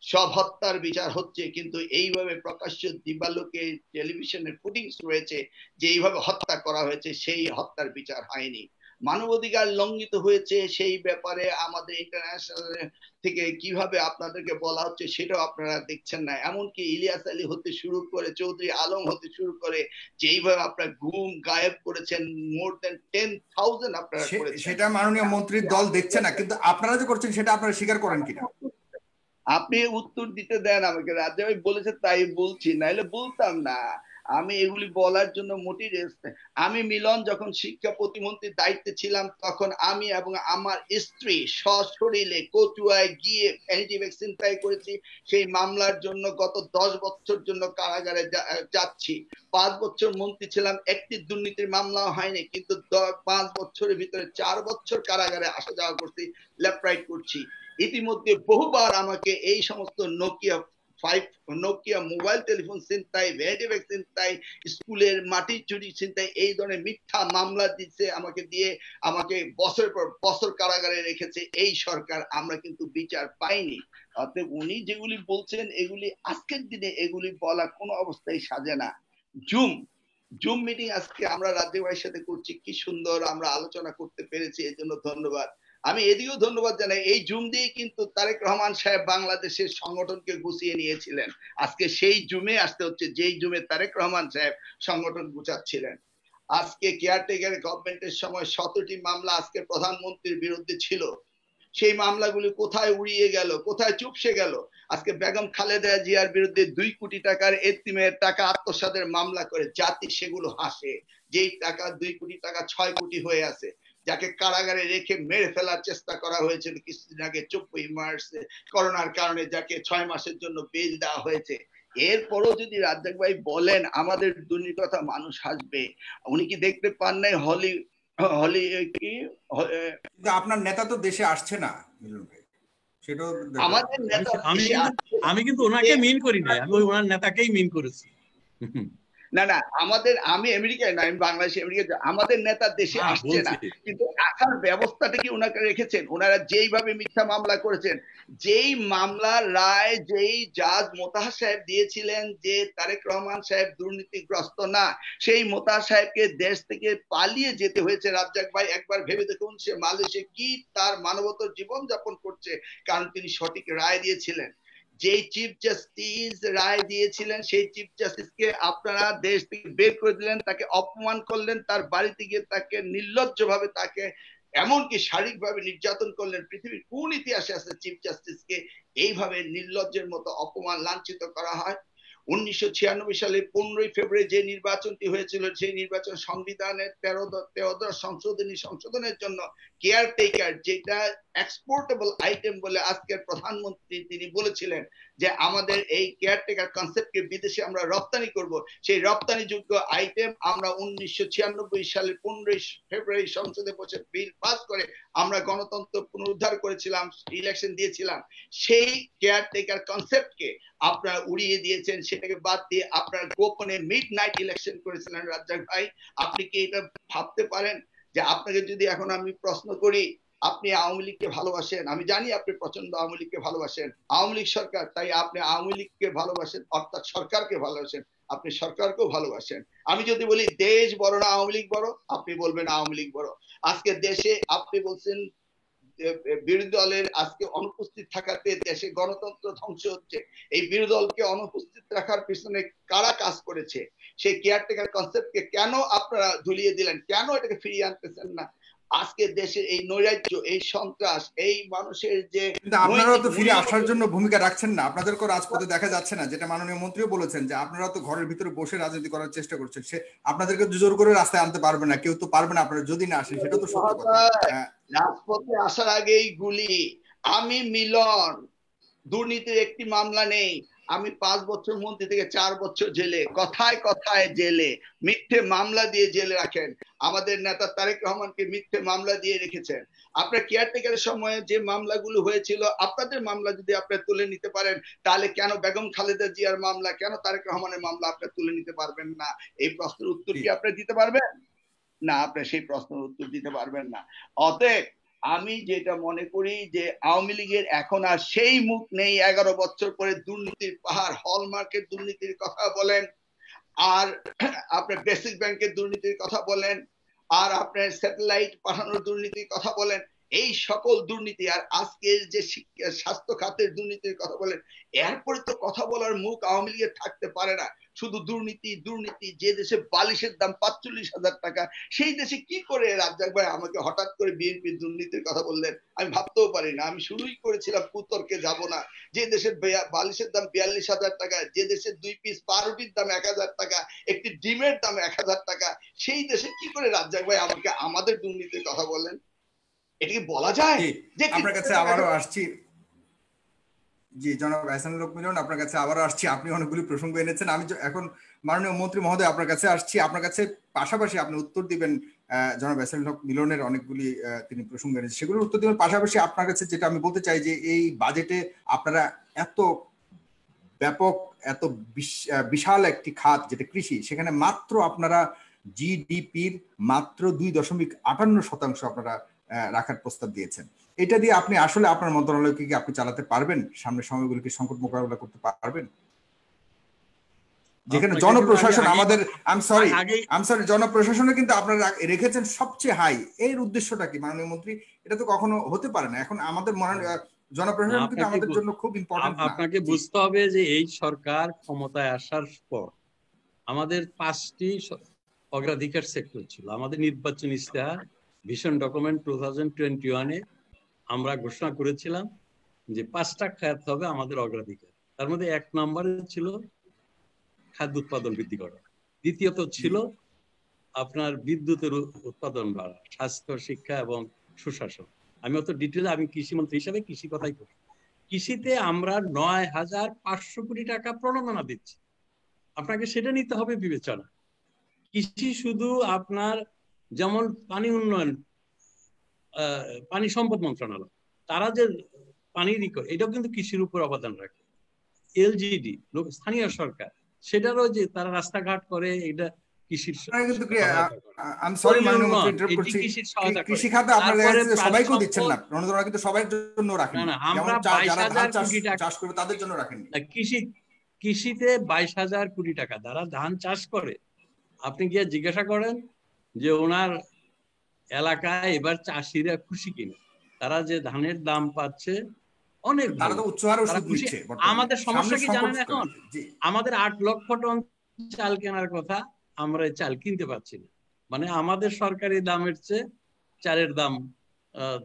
সব হত্যার বিচার হচ্ছে, কিন্তু এইভাবে প্রকাশ্য দিবালোকে টেলিভিশনের ফুটেজ রয়েছে যে এইভাবে হত্যা করা হয়েছে, সেই হত্যার বিচার হয়নি। মানবাধিকার লঙ্ঘিত হয়েছে, সেই ব্যাপারে আমাদের ইন্টারন্যাশনাল থেকে কিভাবে আপনাদেরকে বলা হচ্ছে সেটাও আপনারা দেখছেন না। এমনকি ইলিয়াস আলী হতে শুরু করে চৌধুরী আলম হতে শুরু করে যেইভাবে আপনারা গুম গায়েব করেছেন, মোর দেন 10,000 আপনারা করেছেন। সেটা মাননীয় মন্ত্রীর দল দেখছে না, কিন্তু আপনারা যে করছেন সেটা আপনারা স্বীকার করেন কিনা? আপনি উত্তর দিতে দেন আমাকে, রাজা ভাই বলেছে তাই বলছি, নাইলে বলতাম না। আমি এগুলি বলার জন্য মোটেই আমি মিলন যখন শিক্ষা প্রতিমন্ত্রীর দায়িত্বে ছিলাম তখন আমি এবং আমার স্ত্রী সশরীরে কচুয়ায় গিয়ে ভ্যানিটি ভ্যাকসিন ট্রাই করেছি। সেই মামলার জন্য গত 10 বছর জন্য কারাগারে যাচ্ছি। 5 বছর মন্ত্রী ছিলাম, একটি দুর্নীতির মামলা হয়নি, কিন্তু 5 বছরের ভিতরে 4 বছর কারাগারে আসা যাওয়া করছি, লেফট রাইট করছি। ইতিমধ্যে বহুবার আমাকে এই সমস্ত নোকিয়া মোবাইল টেলিফোন ছিনতাই, ভ্যানিটি ব্যাগ ছিনতাই, স্কুলের মাটি চুরি ছিনতাই, এই ধরনের মিথ্যা মামলা দিচ্ছে আমাকে দিয়ে, আমাকে বছরের পর বছর কারাগারে রেখেছে এই সরকার। আমরা কিন্তু বিচার পাইনি। অতএব উনি যেগুলি বলছেন এগুলি আজকের দিনে এগুলি বলা কোনো অবস্থায় সাজে না। জুম মিটিং আজকে আমরা রাজ্য ভাইয়ের সাথে করছি, কি সুন্দর আমরা আলোচনা করতে পেরেছি, এর জন্য ধন্যবাদ। আমি এদিকেও ধন্যবাদ জানাই, এই জুম দিয়ে কিন্তু তারেক রহমান সাহেব বাংলাদেশের সংগঠনকে গুছিয়ে নিয়েছিলেন। আজকে সেই জুমে আসতে হচ্ছে যেই জুমে তারেক রহমান সাহেব সংগঠন গুছাচ্ছিলেন। আজকে কেয়ারটেকার গভর্নমেন্টের সময় 17টি মামলা আজকে প্রধানমন্ত্রীর বিরুদ্ধে ছিল, সেই মামলাগুলি কোথায় উড়িয়ে গেল, কোথায় চুপসে গেল? আজকে বেগম খালেদা জিয়ার বিরুদ্ধে 2 কোটি টাকার এতিমের টাকা আত্মসাতের মামলা করে জাতি সেগুলো হাসে, যেই টাকা 2 কোটি টাকা 6 কোটি হয়ে আছে, যাকে কারাগারে রেখে মেরে ফেলার চেষ্টা করা হয়েছিল কিছুদিন আগে 24 মার্চ করোনার কারণে, যাকে 6 মাসের জন্য বেল দেওয়া হয়েছে। এরপরও যদি রাজ্জাক ভাই বলেন আমাদের দুর্নীতির কথা, মানুষ হাসবে। উনি কি দেখতে পান নাই আপনার নেতা তো দেশে আসছে না মিলন ভাই, সেটাও আমাদের নেতা আমি কিন্তু ওনাকে মিন করি না, আমি ওনার নেতাকেই মিন করেছি। না না, আমি আমেরিকায় না, আমি বাংলাদেশে আমেরিকা, আমাদের নেতা দেশে আসছে না, কিন্তু আসার ব্যবস্থাটা কি ওনাকে রেখেছেন? ওনারা যেইভাবে মিথ্যা মামলা করেছেন, যেই মামলার রায় যেই জাজ মোতাহার সাহেব দিয়েছিলেন যে তারেক রহমান সাহেব দুর্নীতিগ্রস্ত না, সেই মোতাহার সাহেবকে দেশ থেকে পালিয়ে যেতে হয়েছে। রাজ্জাক ভাই একবার ভেবে দেখুন সে মালয়েশিয়া কি তার মানবতার জীবন যাপন করছে, কারণ তিনি সঠিক রায় দিয়েছিলেন। যেই চিফ জাস্টিস রায় দিয়েছিলেন সেই চিফ জাস্টিসকে আপনারা দেশ থেকে বের করে দিলেন, তাকে অপমান করলেন, তার বাড়িতে গিয়ে তাকে নির্লজ্জভাবে তাকে এমনকি শারীরিকভাবে নির্যাতন করলেন। পৃথিবীর কোন ইতিহাসে আছে চিফ জাস্টিসকে এইভাবে নির্লজ্জের মতো অপমান লাঞ্ছিত করা হয়? 1996 সালে 15 ফেব্রুয়ারি যে নির্বাচনটি হয়েছিল, সেই নির্বাচন সংবিধানের 13 সংশোধনের জন্য কেয়ারটেকার, যেটা এক্সপোর্টেবল আইটেম বলে আজকের প্রধানমন্ত্রী তিনি বলেছিলেন যে আমাদের এই কেয়ারটেকার কনসেপ্টকে বিদেশে আমরা রপ্তানি করব, সেই রপ্তানিযোগ্য আইটেম আমরা 1996 সালের 15 ফেব্রুয়ারি সংসদে বসে বিল পাস করে আমরা গণতন্ত্র পুনরুদ্ধার করেছিলাম, ইলেকশন দিয়েছিলাম। সেই কেয়ারটেকার কনসেপ্টকে আপনারা উড়িয়ে দিয়েছেন, সেটাকে বাদ দিয়ে আপনারা গোপনে মিডনাইট ইলেকশন করেছিলেন। রাজ্জাক ভাই, আপনি কি এটা ভাবতে পারেন যে আপনাকে যদি এখন আমি প্রশ্ন করি আপনি আওয়ামী লীগকে ভালোবাসেন, আমি জানি আপনি প্রচন্ড আওয়ামী লীগকে ভালোবাসেন, আওয়ামী লীগ সরকার, তাই আপনি আওয়ামী লীগকে ভালোবাসেন অর্থাৎ সরকারকে ভালোবাসেন, আপনি সরকারকেও ভালোবাসেন। আমি যদি বলি দেশ বড় না আওয়ামী লীগ বড়, আপনি বলবেন আওয়ামী লীগ বড়। আজকে দেশে আপনি বলছেন বিরোধী দলের আজকে অনুপস্থিত থাকাতে দেশে গণতন্ত্র ধ্বংস হচ্ছে। এই বিরোধী দলকে অনুপস্থিত রাখার পিছনে কারা কাজ করেছে? সেই কেয়ারটেকার কনসেপ্টকে কেন আপনারা ঝুলিয়ে দিলেন? কেন এটাকে ফিরিয়ে আনতেছেন না? আজকে দেশে এই নৈরাজ্য, এই সন্ত্রাস, এই মানুষের যে, আপনারা তো ফিরে আসার জন্য ভূমিকা রাখছেন না, আপনাদেরকে রাজপথে দেখা যাচ্ছে না, যেটা মাননীয় মন্ত্রীও বলেছেন যে আপনারা তো ঘরের ভিতরে বসে রাজনীতি করার চেষ্টা করছেন, সে আপনাদেরকে জোর করে রাস্তায় আনতে পারবে না, কেউ তো পারবে না আপনারা যদি না আসেন, সেটা তো সত্য কথা। রাজপথে আসার আগেই গুলি। আমি মিলন, দুর্নীতির একটি মামলা নেই, আমি 5 বছর মন্ত্রী থেকে 4 বছর জেলে, কথায় কথায় জেলে, মিথ্যে মামলা দিয়ে জেলে রাখেন। আমাদের নেতা তারেক রহমানকে মিথ্যে মামলা দিয়ে রেখেছেন। আপনার কেয়ারটেকারের সময়ে যে মামলাগুলো হয়েছিল, আপনাদের মামলা যদি আপনারা তুলে নিতে পারেন, তাহলে কেন বেগম খালেদা জিয়ার মামলা, কেন তারেক রহমানের মামলা আপনারা তুলে নিতে পারবেন না? এই প্রশ্নের উত্তর কি আপনারা দিতে পারবেন না? আপনারা সেই প্রশ্নের উত্তর দিতে পারবেন না। অতএব আমি যেটা মনে করি যে আওয়ামী লীগের এখন আর সেই মুখ নেই। 11 বছর পরে দুর্নীতির পাহাড়, হলমার্কের দুর্নীতির কথা বলেন, আর আপনার বেসিক ব্যাংকের দুর্নীতির কথা বলেন, আর আপনার স্যাটেলাইট পাঠানোর দুর্নীতির কথা বলেন, এই সকল দুর্নীতি, আর আজকের যে স্বাস্থ্য খাতের দুর্নীতির কথা বলেন, এরপরে তো কথা বলার মুখ আওয়ামী লীগের থাকতে পারে না। শুধু দুর্নীতি দুর্নীতি। যে দেশে বালিশের দাম 45,000 টাকা, সেই দেশে কি করে রাজ্জাক ভাই আমাকে হঠাৎ করে বিএনপির দুর্নীতির কথা বললেন? আমি ভাবতেও পারি না। আমি শুরুই করেছিলাম কুতর্কে যাব না। যে দেশের বালিশের দাম 42,000 টাকা, যে দেশের 2 পিস পাউরুটির দাম 1,000 টাকা, একটি ডিমের দাম 1,000 টাকা, সেই দেশে কি করে রাজ্জাক ভাই আমাকে আমাদের দুর্নীতির কথা বলেন? এটা কি বলা যায়? যে আপনার কাছে আবারও আসছি, জি জনাব এহসানুল হক মিলন, আপনার কাছে আবারও আসছি। আপনি অনেকগুলি প্রসঙ্গ এনেছেন। আমি এখন মাননীয় মন্ত্রী মহোদয় আপনার কাছে আসছি। আপনার কাছে পাশাপাশি আপনি উত্তর দিবেন জনাব এহসানুল হক মিলনের অনেকগুলি তিনি প্রসঙ্গ এনেছেন, সেগুলোর উত্তর দিবেন। পাশাপাশি আপনার কাছে যেটা আমি বলতে চাই যে এই বাজেটে আপনারা এত ব্যাপক, এত বিশাল একটি খাত যেটা কৃষি, সেখানে মাত্র আপনারা জিডিপির মাত্র 2.58% আপনারা রাখার প্রস্তাব দিয়েছেন। এটা দিয়ে আপনি আসলে আপনার মন্ত্রণালয়কে কি আপনি চালাতে পারবেন? সামনের সময়গুলোকে সংকট মোকাবেলা করতে পারবেন? যেখানে জনপ্রশাসন আমাদের আই এম সরি জনপ্রশাসনে কিন্তু আপনারা রেখেছেন সবচেয়ে হাই। এর উদ্দেশ্যটা কি মাননীয় মন্ত্রী? এটা তো কখনো হতে পারে না। এখন আমাদের জনপ্রশাসন কিন্তু আমাদের জন্য খুব ইম্পর্টেন্ট। আপনাকে বুঝতে হবে যে এই সরকার ক্ষমতায় আসার পর আমাদের 5টি অগ্রাধিকার সেক্টর ছিল। আমাদের নির্বাচন ইশতেহার, ভিশন ডকুমেন্ট 2021-এ আমরা ঘোষণা করেছিলাম যে 5টা খাত হবে আমাদের অগ্রাধিকার। তার মধ্যে 1 নম্বরে ছিল খাদ্য উৎপাদন বৃদ্ধি করা, দ্বিতীয়ত ছিল আপনার বিদ্যুতের উৎপাদন বাড়া, স্বাস্থ্য, শিক্ষা এবং সুশাসন। আমি অত ডিটেইলে, আমি কৃষি মন্ত্রী হিসাবে কৃষি কথাই করি। কৃষিতে আমরা 9,500 কোটি টাকা প্রণোদনা দিচ্ছি। আপনাকে সেটা নিতে হবে বিবেচনা। কৃষি শুধু আপনার যেমন পানি উন্নয়ন, পানি সম্পদ মন্ত্রণালয়, তারা যে পানি করে, এটাও কিন্তু কৃষির উপর অবদান রাখে। এলজিডি স্থানীয় সরকার, সেটারও যে তারা রাস্তাঘাট করে, এটা কৃষির কৃষি খাতে আপনারা সবাইকেও দিচ্ছেন না, প্রণোদনা কিন্তু সবার জন্য রাখেন না। আমরা 22,000 কোটি টাকা চাষ করে তাদের জন্য রাখেন। কৃষিতে 22,000 কোটি টাকা যারা ধান চাষ করে, আপনি গিয়ে জিজ্ঞাসা করেন যে ওনার এলাকায় এবার চাষিরা খুশি কিনা। তারা যে ধানের দাম পাচ্ছে অনেক ভালো। আমাদের সমস্যা কি জানেন? এখন আমাদের 8 লক্ষ টন চাল কেনার কথা, আমরা চাল কিনতে পারছি না। মানে আমাদের সরকারি দামের চেয়ে চালের দাম,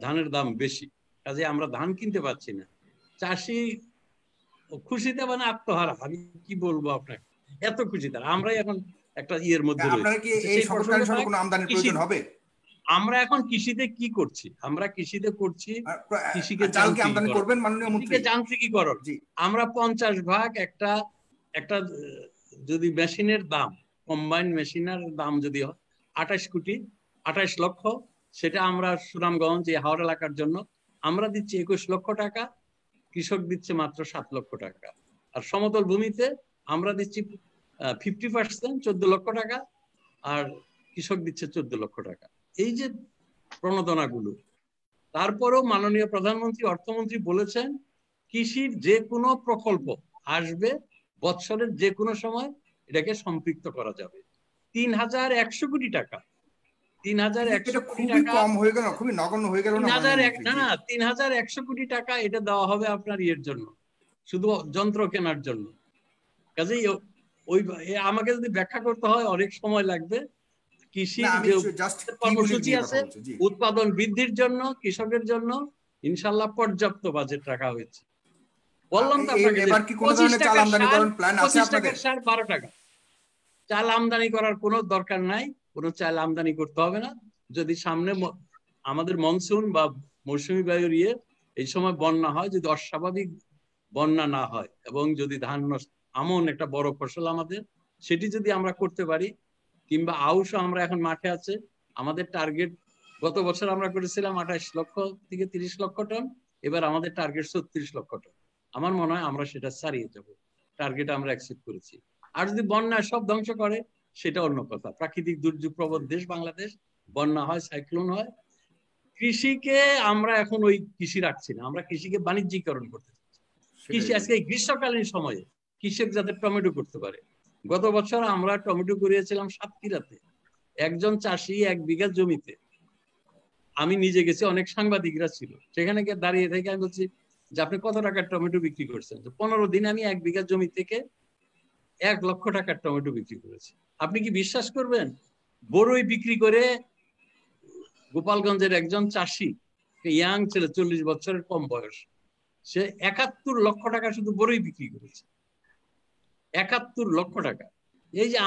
ধানের দাম বেশি, কাজে আমরা ধান কিনতে পারছি না। চাষি খুশিতে মানে আত্মহারা। আমি কি বলবো আপনাকে, এত খুশি তারা। আমরাই এখন একটা ইয়ের মধ্যে আপনারা কি এই সংস্কারের জন্য কোনো আমদানির প্রয়োজন হবে? আমরা এখন কৃষিতে কি করছি? আমরা কৃষিতে করছি কৃষিকে চালকে আমদানি করবেন মাননীয় মন্ত্রী, যান্ত্রিকীকরণ। আমরা 50 ভাগ একটা যদি মেশিনের দাম, কম্বাইন্ড মেশিনের দাম যদি হয় 28 লক্ষ, সেটা আমরা সুনামগঞ্জ এই হাওড় এলাকার জন্য আমরা দিচ্ছি 21 লক্ষ টাকা, কৃষক দিচ্ছে মাত্র 7 লক্ষ টাকা। আর সমতল ভূমিতে আমরা দিচ্ছি 50% 14 লক্ষ টাকা, আর কৃষক দিচ্ছে 14 লক্ষ টাকা। এই যে প্রণোদনাগুলো, তারপরেও মাননীয় প্রধানমন্ত্রী অর্থমন্ত্রী বলেছেন কৃষির যে কোনো প্রকল্প আসবে বৎসরের যে কোনো সময় এটাকে সম্পৃক্ত করা যাবে। 3100 কোটি টাকা, 3100 কোটি টাকা কম হয়ে গেল, খুবই নগণ্য হয়ে গেল না? 3100 কোটি টাকা এটা দেওয়া হবে আপনার ইয়ের জন্য, শুধু যন্ত্র কেনার জন্য। কাজেই ওই আমাকে যদি ব্যাখ্যা করতে হয় অনেক সময় লাগবে। কৃষির যে কর্মসূচি আছে উৎপাদন বৃদ্ধির জন্য, কৃষকের জন্য ইনশাল্লাহ পর্যাপ্ত বাজেট রাখা হয়েছে। বললাম তো আপনাকে 25 টাকার সার 12 টাকা। চাল আমদানি করার কোনো দরকার নাই, কোনো চাল আমদানি করতে হবে না। যদি সামনে আমাদের মনসুন বা মৌসুমী বায়ুর এই সময় বন্যা হয়, যদি অস্বাভাবিক বন্যা না হয় এবং যদি ধান আমন একটা বড় ফসল আমাদের, সেটি যদি আমরা করতে পারি, কিংবা আউশ আমরা এখন মাঠে আছে, আমাদের টার্গেট গত বছর আমরা করেছিলাম 28 লক্ষ থেকে 30 লক্ষ টন, এবার আমাদের টার্গেট 36 লক্ষ টন। আমার মনে হয় আমরা সেটা ছাড়িয়ে যাব, টার্গেট আমরা অ্যাকসেপ্ট করেছি। আর যদি বন্যা সব ধ্বংস করে সেটা অন্য কথা। প্রাকৃতিক দুর্যোগ প্রবণ দেশ বাংলাদেশ, বন্যা হয়, সাইক্লোন হয়। কৃষিকে আমরা এখন ওই কৃষি রাখছি না, আমরা কৃষিকে বাণিজ্যিকরণ করতে চাচ্ছি। কৃষি আজকে গ্রীষ্মকালীন সময়ে কৃষক যাতে টমেটো করতে পারে। গত বছর আমরা টমেটো করিয়েছিলাম সাতক্ষীরাতে, একজন চাষি 1 বিঘা জমিতে, আমি নিজে গেছি, অনেক সাংবাদিকরা ছিল সেখানে, গিয়ে দাঁড়িয়ে থেকে আমি বলছি যে আপনি কত টাকার টমেটো বিক্রি করছেন? 15 দিনে আমি 1 বিঘা জমি থেকে 1 লক্ষ টাকার টমেটো বিক্রি করেছি। আপনি কি বিশ্বাস করবেন? বড়ই বিক্রি করে গোপালগঞ্জের একজন চাষি, ইয়াং ছেলে, 40 বছরের কম বয়স, সে 71 লক্ষ টাকা শুধু বড়ই বিক্রি করেছে। 71 লক্ষ টাকা। এই যে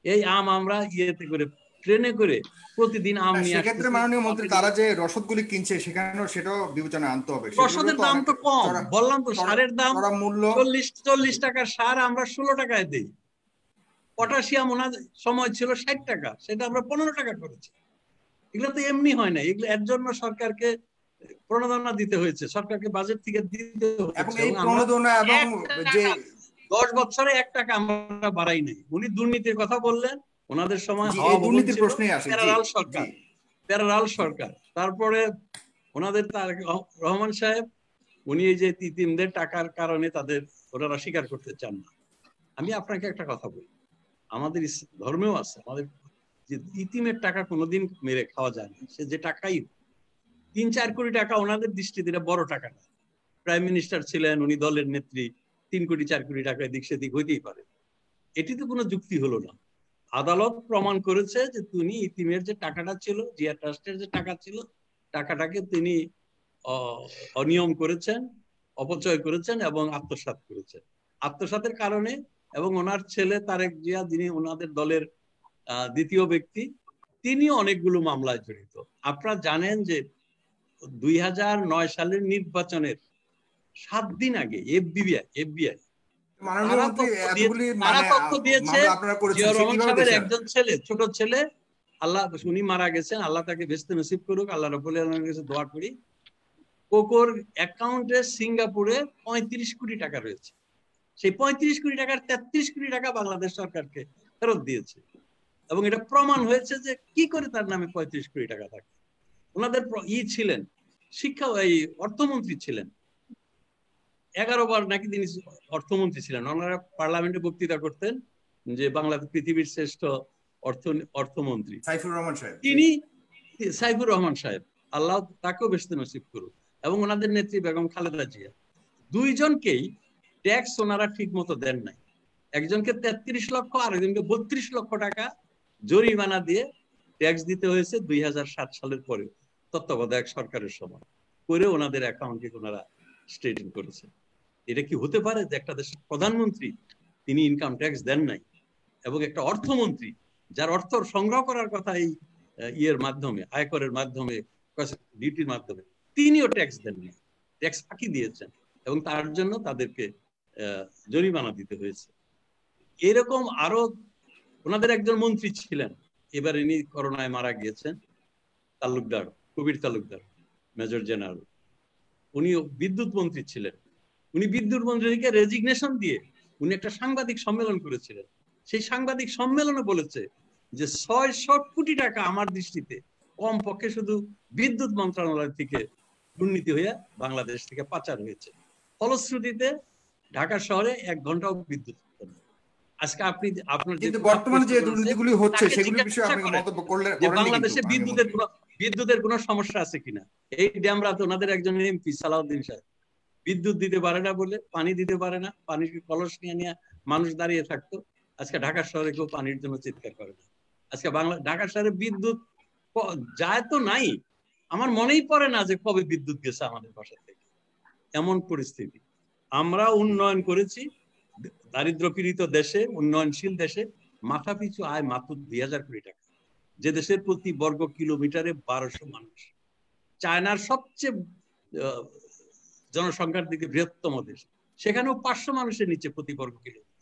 এই আম আমরা ইয়েতে করে, ট্রেনে করে প্রতিদিন আম নিয়ে আসছে। সেক্ষেত্রে মাননীয় মন্ত্রী, তারা যে রসদগুলি কিনছে সেখানেও সেটাও বিবেচনা আনতে হবে। রসদের দাম তো কম, বললাম তো, সারের দাম 40 টাকার সার আমরা 16 টাকায় দিই। পটাশিয়াম ওনার সময় ছিল 60 টাকা, সেটা আমরা 15 টাকা করেছি। এগুলো তো এমনি হয় না, এগুলো এর জন্য সরকারকে প্রণোদনা দিতে হয়েছে, সরকারকে বাজেট থেকে দিতে হয়েছে। এবং এই প্রণোদনা এবং যে 10 বছরে 1 টাকা আমরা বাড়াই নাই। উনি দুর্নীতির কথা বললেন, ওনাদের সময় দুর্নীতির প্রশ্নই আসে, প্যারালাল সরকার। তারপরে ওনাদের রহমান সাহেব, উনি এই যে ইতিমদের টাকার কারণে ওনারা স্বীকার করতে চান না। আমি আপনাকে একটা কথা বলি, আমাদের ধর্মেও আছে, আমাদের যে ইতিমের টাকা কোনোদিন মেরে খাওয়া যায় না। সে যে টাকাই 3-4 কোটি টাকা ওনাদের দৃষ্টিতে বড় টাকা না। প্রাইম মিনিস্টার ছিলেন, উনি দলের নেত্রী, 3 কোটি 4 কোটি টাকা এদিক সেদিক হইতেই পারে। এটি তো কোনো যুক্তি হলো না। আদালত প্রমাণ করেছে যে তিনি ইতিমের যে টাকাটা ছিল, জিয়া ট্রাস্টের যে টাকা ছিল, টাকাটাকে তিনি অনিয়ম করেছেন, অপচয় করেছেন এবং আত্মসাৎ করেছেন। আত্মসাতের কারণে এবং ওনার ছেলে তারেক জিয়া, যিনি ওনাদের দলের দ্বিতীয় ব্যক্তি, তিনি অনেকগুলো মামলায় জড়িত। আপনারা জানেন যে 2009 সালের নির্বাচনের 7 দিন আগে এফবিআই তথ্য দিয়েছে জিয়া রহমান সাহেবের একজন ছেলে, ছোট ছেলে, আল্লাহ, উনি মারা গেছেন, আল্লাহ তাকে বেহেশতে নসিব করুক, আল্লাহ রাব্বুল আলামিনের কাছে দোয়া করি। কোকোর অ্যাকাউন্টে সিঙ্গাপুরে 35 কোটি টাকা রয়েছে। সেই 35 কোটি টাকার 33 কোটি টাকা বাংলাদেশ সরকারকে ফেরত দিয়েছে, এবং এটা প্রমাণ হয়েছে যে কি করে তার নামে 35 কোটি টাকা থাকে। ওনাদের ছিলেন অর্থমন্ত্রী ছিলেন, 11 বার নাকি তিনি অর্থমন্ত্রী ছিলেন। ওনারা পার্লামেন্টে বক্তৃতা করতেন যে বাংলাদেশ পৃথিবীর শ্রেষ্ঠ অর্থমন্ত্রী তিনি সাইফুর রহমান সাহেব, আল্লাহ তাকেও বেহেশতে নসিব করুক, এবং ওনাদের নেত্রী বেগম খালেদা জিয়া। দুইজনকেই ট্যাক্স ওনারা ঠিক মতো দেন নাই। একজনকে 33 লক্ষ আর একজনকে 32 লক্ষ টাকা জরিমানা দিয়ে ট্যাক্স দিতে হয়েছে 2007 সালের পরে, তত্ত্বাবধায়ক সরকারের সময় করে ওনাদের অ্যাকাউন্টে ওনারা স্ট্রেটেন করেছে। এটা কি হতে পারে যে একটা দেশের প্রধানমন্ত্রী তিনি ইনকাম ট্যাক্স দেন নাই, এবং একটা অর্থমন্ত্রী যার অর্থ সংগ্রহ করার কথা এই ইয়ের মাধ্যমে, আয়করের মাধ্যমে, ডিউটির মাধ্যমে, তিনিও ট্যাক্স দেননি, ট্যাক্স ফাঁকি দিয়েছেন এবং তার জন্য তাদেরকে জরিমানা দিতে হয়েছে। এরকম আরো ওনাদের একজন মন্ত্রী ছিলেন, এবার ইনি করোনায় মারা গিয়েছেন, তালুকদার, কবির তালুকদার, মেজর জেনারেল। উনি বিদ্যুৎ মন্ত্রী ছিলেন। উনি বিদ্যুৎ মন্ত্রীকে রেজিগনেশন দিয়ে উনি একটা সাংবাদিক সম্মেলন করেছিলেন। সেই সাংবাদিক সম্মেলনে বলেছে যে 600 কোটি টাকা আমার দৃষ্টিতে কম পক্ষে শুধু বিদ্যুৎ মন্ত্রণালয় থেকে দুর্নীতি হয়ে বাংলাদেশ থেকে পাচার হয়েছে। ফলশ্রুতিতে ঢাকা শহরে 1 ঘন্টাও বিদ্যুৎ হতো না। আজকে আপনি আপনার যে বর্তমানে যে দুর্নীতিগুলি হচ্ছে সেগুলোর বিষয়ে আপনি মন্তব্য করলেন যে বাংলাদেশে বিদ্যুতের কোনো সমস্যা আছে কিনা। এই ড্যামরা তো ওনাদের একজন এমপি সালাউদ্দিন সাহেব বিদ্যুৎ দিতে পারে না বলে, পানি দিতে পারে না, পানির কলস নিয়ে নিয়ে মানুষ দাঁড়িয়ে থাকতো। আজকে ঢাকা শহরে কেউ পানির জন্য চিৎকার করে না। আজকে ঢাকা শহরে বিদ্যুৎ যায় তো নাই, আমার মনেই পড়ে না যে কবে বিদ্যুৎ গেছে আমাদের বাসা থেকে। এমন পরিস্থিতি। আমরা উন্নয়ন করেছি দারিদ্র পীড়িত দেশে, উন্নয়নশীল দেশে মাথা পিছু আয় মাত্র 2000 কোটি টাকা, যে দেশের প্রতি বর্গ কিলোমিটারে 1200 মানুষ। চায়নার সবচেয়ে জনসংখ্যার দিকে বৃহত্তম দেশ, সেখানেও 500 মানুষের নিচে প্রতি বর্গ কিলোমিটার।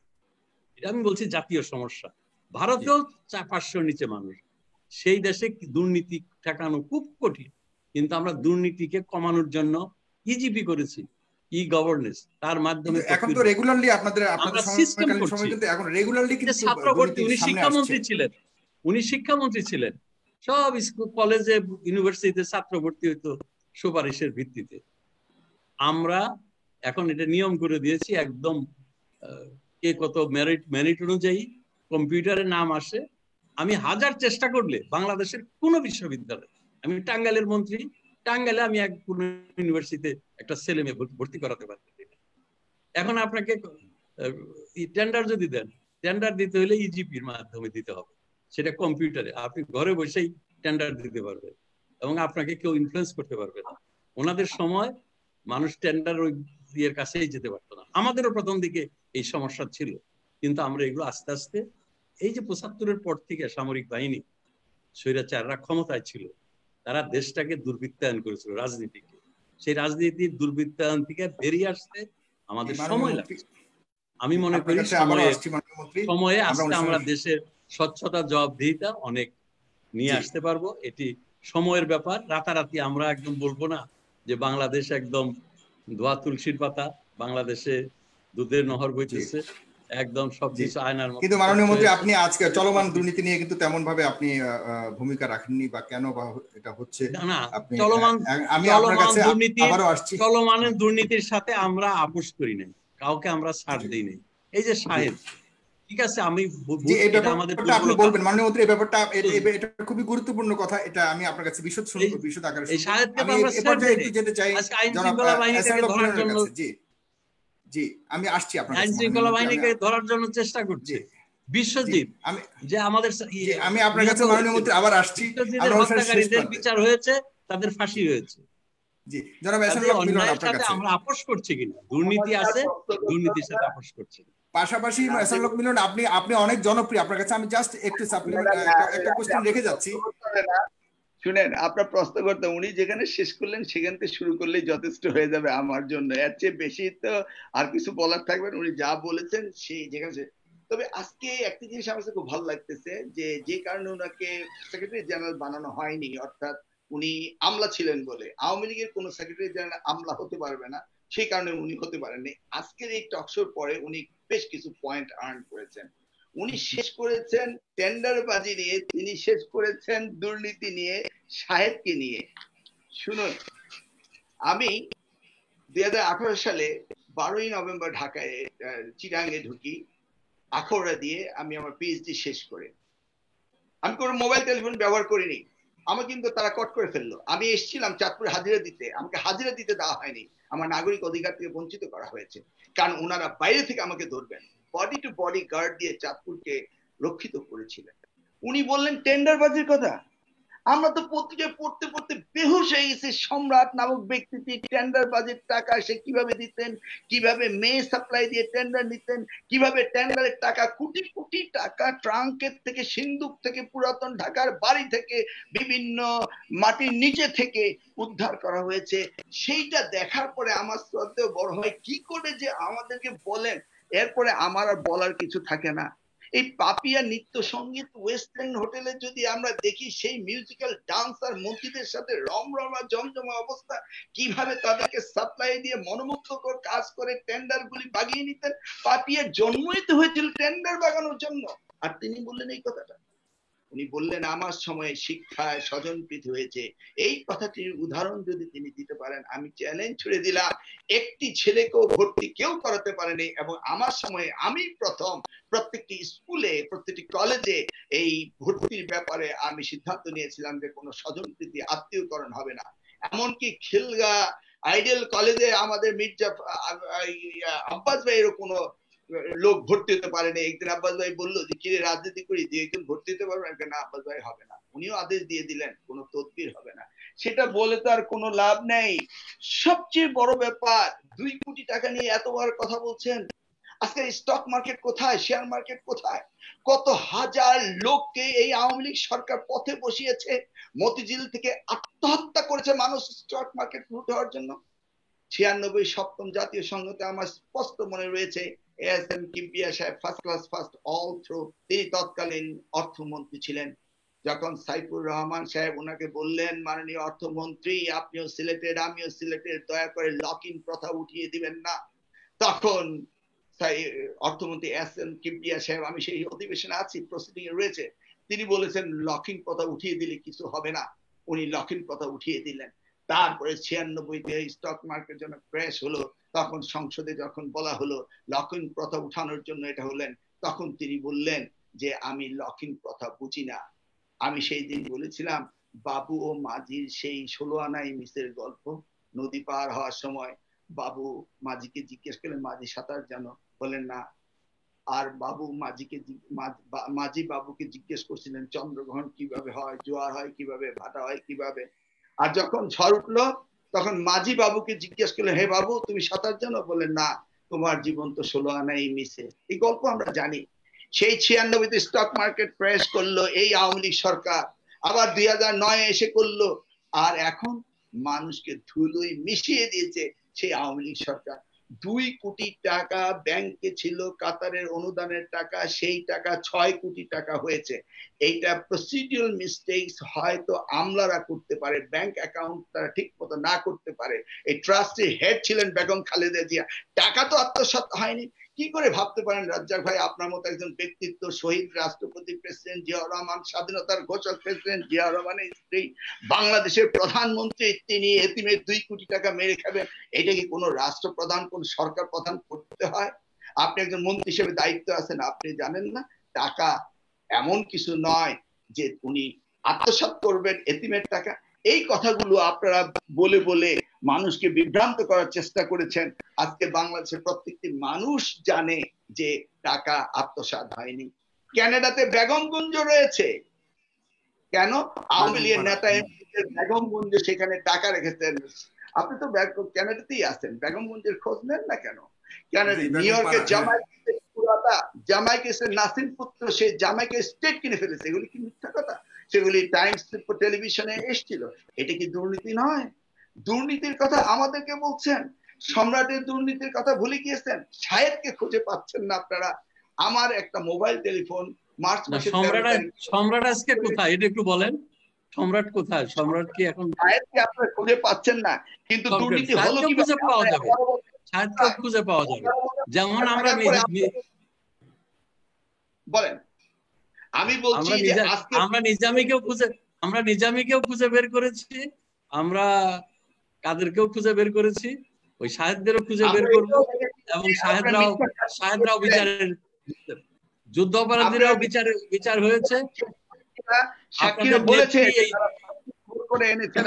এটা আমি বলছি জাতীয় সমস্যা। ভারতেও 500 নিচে মানুষ। সেই দেশে দুর্নীতি ঠেকানো খুব কঠিন, কিন্তু আমরা দুর্নীতিকে কমানোর জন্য ইজিপি করেছি, ই গভর্নেন্স, তার মাধ্যমে এখন তো রেগুলারলি আপনাদের সিস্টেম করছি। এখন রেগুলারলি কিন্তু ছাত্র ভর্তি, উনি শিক্ষামন্ত্রী ছিলেন, সব স্কুল কলেজে ইউনিভার্সিটিতে ছাত্র ভর্তি হইতো সুপারিশের ভিত্তিতে। আমরা এখন এটা নিয়ম করে দিয়েছি, একদম কে কত মেরিট অনুযায়ী কম্পিউটারে নাম আসে। আমি 1000 চেষ্টা করলে বাংলাদেশের কোন বিশ্ববিদ্যালয়, আমি টাঙ্গাইলের মন্ত্রী, টাঙ্গাইলে আমি কোন ইউনিভার্সিটিতে একটা ছেলে মেয়ে ভর্তি করাতে পারি। এখন আপনাকে টেন্ডার যদি দেন, টেন্ডার দিতে হলে ইজিপির মাধ্যমে দিতে হবে, সেটা কম্পিউটারে। আপনি ঘরে বসেই টেন্ডার দিতে পারবেন এবং আপনাকে কেউ ইনফ্লুয়েন্স করতে পারবে না। ওনাদের সময় মানুষ টেন্ডার ওই ইয়ের কাছেই যেতে পারতো না। আমাদেরও প্রথম দিকে এই সমস্যা ছিল, কিন্তু আমরা এগুলো আস্তে আস্তে, এই যে 75-এর পর থেকে সামরিক বাহিনী, স্বৈরাচাররা ক্ষমতায় ছিল, তারা দেশটাকে দুর্বৃত্তায়ন করেছিল, রাজনীতিকে। সেই রাজনীতির দুর্বৃত্তায়ন থেকে বেরিয়ে আসতে আমাদের সময় লাগছে। আমি মনে করি সময়ে আসতে আমরা দেশের স্বচ্ছতা, জবাবদিহিতা অনেক নিয়ে আসতে পারবো। এটি সময়ের ব্যাপার। রাতারাতি আমরা একদম বলবো না যে বাংলাদেশ একদম ধোয়া তুলসীর পাতা, বাংলাদেশে দুধের নহর বইতেছে, একদম সবকিছু আয়নার মতো। কিন্তু মাননীয় মন্ত্রী, আপনি আজকে চলমান দুর্নীতি নিয়ে কিন্তু তেমন ভাবে আপনি ভূমিকা রাখেননি, বা কেন বা এটা হচ্ছে না। চলমান দুর্নীতির সাথে আমরা আপোষ করি নাই, কাউকে আমরা ছাড় দিই নাই। এই যে সাহেব, ঠিক আছে, আমি আপনি বলবেন মাননীয় মন্ত্রী, এই ব্যাপারটা এটা খুবই গুরুত্বপূর্ণ কথা। এটা আমি আপনার কাছে বিশদ আকারে যেতে চাই। জি, আমি আসছি আপনার কাছে। আইন শৃঙ্খলা বাহিনীকে ধরার জন্য চেষ্টা করছে বিশ্বজিৎ, যে আমাদের আমি আপনার কাছে মাননীয় মন্ত্রী আবার আসছি। হত্যাকারীদের বিচার হয়েছে, তাদের ফাঁসি হয়েছে। জি, জনাব এহসানুল হক মিলন, আপনার কাছে আমরা আপোষ করছি কিনা, দুর্নীতি আছে, দুর্নীতির সাথে আপোষ করছি। পাশাপাশি এহসানুল হক মিলন, আপনি অনেক জনপ্রিয়। আপনার কাছে আমি জাস্ট একটু একটা কোশ্চেন রেখে যাচ্ছি। শুনেন, আপনার প্রশ্ন করতে, উনি যেখানে শেষ করলেন সেখান থেকে শুরু করলেই যথেষ্ট হয়ে যাবে আমার জন্য। এর চেয়ে বেশি তো আর কিছু বলার থাকবে না। উনি যা বলেছেন সেই যেখানে। তবে আজকে একটা জিনিস আমার কাছে খুব ভালো লাগতেছে, যে কারণে ওনাকে সেক্রেটারি জেনারেল বানানো হয়নি, অর্থাৎ উনি আমলা ছিলেন বলে। আওয়ামী লীগের কোন সেক্রেটারি জেনারেল আমলা হতে পারবে না, সেই কারণে উনি হতে পারেননি। আজকের এই টকশোর পরে উনি বেশ কিছু পয়েন্ট আর্ন করেছেন। উনি শেষ করেছেন টেন্ডারবাজি নিয়ে, তিনি শেষ করেছেন দুর্নীতি নিয়ে, সাহেবকে নিয়ে। শুনুন, আমি 2018 সালে 12ই নভেম্বর ঢাকায় চিটাগাঙ্গে ঢুকি, আখাউড়া দিয়ে আমি আমার পিএইচডি শেষ করে। আমি কোনো মোবাইল টেলিফোন ব্যবহার করিনি, আমাকে কিন্তু তারা কট করে ফেললো। আমি এসেছিলাম চাঁদপুর হাজিরা দিতে, আমাকে হাজিরা দিতে দেওয়া হয়নি, আমার নাগরিক অধিকার থেকে বঞ্চিত করা হয়েছে, কারণ ওনারা বাইরে থেকে আমাকে ধরবেন। বডি টু বডি গার্ড দিয়ে চাঁদপুরকে রক্ষিত করেছিলেন। উনি বললেন টেন্ডারবাজির কথা। আমরা তো পত্রিকায় পড়তে পড়তে বেহুশ হয়ে গেছি। সম্রাট নামক ব্যক্তিটি টেন্ডার বাজেট টাকা সে কিভাবে দিতেন, কিভাবে মেয়ে সাপ্লাই দিয়ে টেন্ডার নিতেন, কিভাবে টেন্ডারের টাকা কোটি কোটি টাকা ট্রাঙ্কের থেকে, সিন্ধুক থেকে, পুরাতন ঢাকার বাড়ি থেকে, বিভিন্ন মাটির নিচে থেকে উদ্ধার করা হয়েছে। সেইটা দেখার পরে আমার শ্রদ্ধেয় বড় হয়, কি করে যে আমাদেরকে বলেন। এরপরে আমার আর বলার কিছু থাকে না। এই পাপিয়া নৃত্য সঙ্গীত ওয়েস্টার্ন হোটেলে যদি আমরা দেখি, সেই মিউজিক্যাল ডান্স আর মন্ত্রীদের সাথে রমরমা জমজমা অবস্থা, কিভাবে তাদেরকে সাপ্লাই দিয়ে মনোমুগ্ধকর কাজ করে টেন্ডার গুলি বাগিয়ে নিতেন। পাপিয়ার জন্মই তো হয়েছিল টেন্ডার বাগানোর জন্য। আর তিনি বললেন এই কথাটা, উনি বললেন আমার সময়ে শিক্ষায় স্বজনপ্রীতি হয়েছে। এই কথাটির উদাহরণ যদি তিনি দিতে পারেন, আমি চ্যালেঞ্জ ছুড়ে দিলাম, একটি ছেলেকেও ভর্তি কেউ করাতে পারেনি। এবং আমার সময়ে আমি প্রথম প্রত্যেকটি স্কুলে, প্রত্যেকটি কলেজে এই ভর্তির ব্যাপারে আমি সিদ্ধান্ত নিয়েছিলাম যে কোনো স্বজনপ্রীতি, আত্মীয়করণ হবে না। এমনকি খিলগা আইডিয়াল কলেজে আমাদের মির্জা আব্বাস ভাইয়েরও কোনো লোক ভর্তি হতে পারেনি। একদিন আব্বাস ভাই বললো যে কিরে রাজনীতি করি, দিয়ে একজন ভর্তি হতে পারবেন? না, আব্বাস ভাই হবে না। উনিও আদেশ দিয়ে দিলেন কোনো তদবির হবে না। সেটা বলে তো আর কোনো লাভ নেই। সবচেয়ে বড় ব্যাপার, 2 কোটি টাকা নিয়ে এতবার কথা বলছেন। আজকে স্টক মার্কেট কোথায়, শেয়ার মার্কেট কোথায়? কত হাজার লোককে এই আওয়ামী লীগ সরকার পথে বসিয়েছে। মতিঝিল থেকে আত্মহত্যা করেছে মানুষ স্টক মার্কেট লুট হওয়ার জন্য। 96 সপ্তম জাতীয় সংহতে আমার স্পষ্ট মনে রয়েছে, এএসএম কিবরিয়া সাহেব first class first all through, তিনি তৎকালীন অর্থমন্ত্রী ছিলেন। যখন সাইফুর রহমান সাহেব ওনাকে বললেন, মাননীয় অর্থমন্ত্রী আপনিও সিলেটের, আমিও সিলেটের, দয়া করে লক ইন প্রথা উঠিয়ে দিবেন না, তখন অর্থমন্ত্রী এএসএম কিবরিয়া সাহেব, আমি সেই অধিবেশনে আছি, প্রসিডিং এ রয়েছে, তিনি বলেছেন লক ইন প্রথা উঠিয়ে দিলে কিছু হবে না। উনি লক ইন প্রথা উঠিয়ে দিলেন। তারপরে 96-তে স্টক মার্কেট যখন ক্র্যাশ হলো, তখন সংসদে যখন বলা হলো লক ইন প্রথা উঠানোর জন্য এটা হলেন, তখন তিনি বললেন যে আমি লক ইন প্রথা বুঝি না। আমি সেই দিন বলেছিলাম, বাবু ও মাঝির সেই 16 আনাই মিসের গল্প, নদী পার হওয়ার সময় বাবু মাঝিকে জিজ্ঞেস করলেন, মাঝি সাঁতার জানো? বলেন না। আর বাবু মাঝি বাবুকে জিজ্ঞেস করছিলেন চন্দ্রগ্রহণ কিভাবে হয়, জোয়ার হয় কিভাবে, ভাটা হয় কিভাবে। আর যখন ঝড় উঠলো, তখন মাঝি বাবুকে জিজ্ঞেস করলেন, হে বাবু তুমি সাঁতার জানো? বলেন না, তোমার জীবন তো 16 আনাই মিসে। এই গল্প আমরা জানি। সেই 96-তে স্টক মার্কেট ক্র্যাশ করলো এই আওয়ামী লীগ সরকার, আবার 2009-এ এসে করলো, আর এখন মানুষকে ধুলোয় মিশিয়ে দিয়েছে সেই আওয়ামী লীগ সরকার। 2 কোটি টাকা ব্যাংকে ছিল কাতারের অনুদানের টাকা, সেই টাকা 6 কোটি টাকা হয়েছে। এইটা প্রসিডিউরাল মিস্টেকস হয়তো আমলারা করতে পারে, ব্যাংক অ্যাকাউন্ট তারা ঠিক মতো না করতে পারে। এই ট্রাস্টের হেড ছিলেন বেগম খালেদা জিয়া, টাকা তো আত্মসাৎ হয়নি। কি করে ভাবতে পারেন রাজ্জাক ভাই, আপনার মতো একজন ব্যক্তিত্ব, শহীদ রাষ্ট্রপতি প্রেসিডেন্ট জিয়াউর রহমান, স্বাধীনতার ঘোষক প্রেসিডেন্ট জিয়াউর রহমানের স্ত্রী, বাংলাদেশের প্রধানমন্ত্রী, তিনি এতিমের 2 কোটি টাকা মেরে খাবেন? এটা কি কোনো রাষ্ট্রপ্রধান, কোন সরকার প্রধান করতে হয়? আপনি একজন মন্ত্রী হিসেবে দায়িত্ব আছেন, আপনি জানেন না টাকা এমন কিছু নয় যে উনি আত্মসাৎ করবেন এতিমের টাকা। এই কথাগুলো আপনারা বলে বলে মানুষকে বিভ্রান্ত করার চেষ্টা করেছেন। আজকে বাংলাদেশের প্রত্যেকটি মানুষ জানে যে টাকা আত্মসাৎ হয়নি। কানাডাতে বেগমগঞ্জ রয়েছে, কেন? আওয়ামী লীগের নেতা বেগমগঞ্জে সেখানে টাকা রেখেছেন। আপনি তো কানাডাতেই আছেন, বেগমগঞ্জের খোঁজ নেন না কেন? কানাডা, নিউ ইয়র্কের জামাইকে নাসিম পুত্র, সে জামাইকে স্টেট কিনে ফেলেছে। এগুলি কি মিথ্যা কথা? সেগুলি টাইমস টেলিভিশনে এসেছিল। এটা কি দুর্নীতি নয়? দুর্নীতির কথা আমাদেরকে বলছেন, সম্রাটের দুর্নীতির কথা ভুলে গিয়েছেন, সাহেবকে খুঁজে পাচ্ছেন না আপনারা। আমার একটা মোবাইল টেলিফোন মার্চ মাসে, সম্রাট আজকে কোথায় এটা একটু বলেন। সম্রাট কোথায়? সম্রাট কি এখন সাহেবকে আপনারা খুঁজে পাচ্ছেন না, কিন্তু দুর্নীতি হলো কি খুঁজে পাওয়া যাবে? সাহেবকে খুঁজে পাওয়া যাবে। যেমন আমরা বলেন, আমি বলছি যে আমরা নিজামীকেও খুঁজে বের করেছি, আমরা কাদেরকেও খুঁজে বের করেছি, ওই সাহেবদেরও খুঁজে বের করবো। এবং সাহেবরাও বিচারের, যুদ্ধাপরাধীরাও বিচার হয়েছে। সাক্ষীরা বলেছেন করে এনেছেন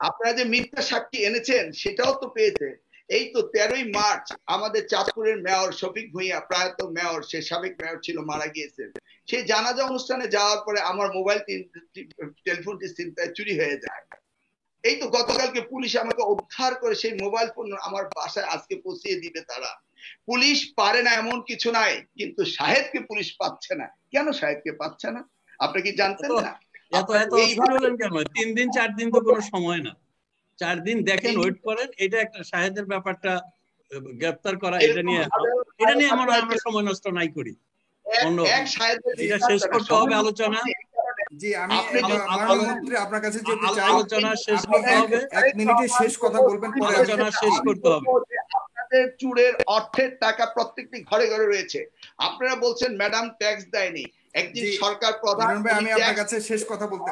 আপনারা যে মিথ্যা সাক্ষী এনেছেন সেটাও তো পেয়েছে। এই তো 13ই মার্চ আমাদের চাঁদপুরের মেয়র শফিক ভুঁইয়া, প্রয়াত মেয়র, সে সাবেক মেয়র ছিল, মারা গিয়েছেন। সেই জানাজা অনুষ্ঠানে যাওয়ার পরে আমার মোবাইল টেলিফোনটি চুরি হয়ে যায়। এই তো গতকালকে পুলিশ আমাকে উদ্ধার করে সেই মোবাইল ফোন আমার বাসায় আজকে পৌঁছিয়ে দিবে তারা। পুলিশ পারে না এমন কিছু নাই, কিন্তু শাহেদকে পুলিশ পাচ্ছে না। কেন শাহেদকে পাচ্ছে না আপনি কি জানতেন না? এত অস্থির হলেন কেন? 3 দিন 4 দিন তো কোনো সময় না। 4 দিন দেখেন, ওয়েট করেন। এটা একটা শাহেদের ব্যাপারটা গ্রেফতার করা, এটা নিয়ে আমরা সময় নষ্ট নাই করি। এটা শেষ করতে হবে আলোচনা। জি, আমি মাননীয় মন্ত্রী আপনার কাছে যেতে চাই, আলোচনা শেষ করতে হবে। 1 মিনিটে শেষ কথা বলবেন, পরে আলোচনা শেষ করতে হবে। আপনাদের চুরের অর্থের টাকা প্রত্যেকটি ঘরে ঘরে রয়েছে। আপনারা বলছেন ম্যাডাম ট্যাক্স দেয়নি। একদিন সরকার প্রধান, আমি আপনার কাছে শেষ কথা বলতে,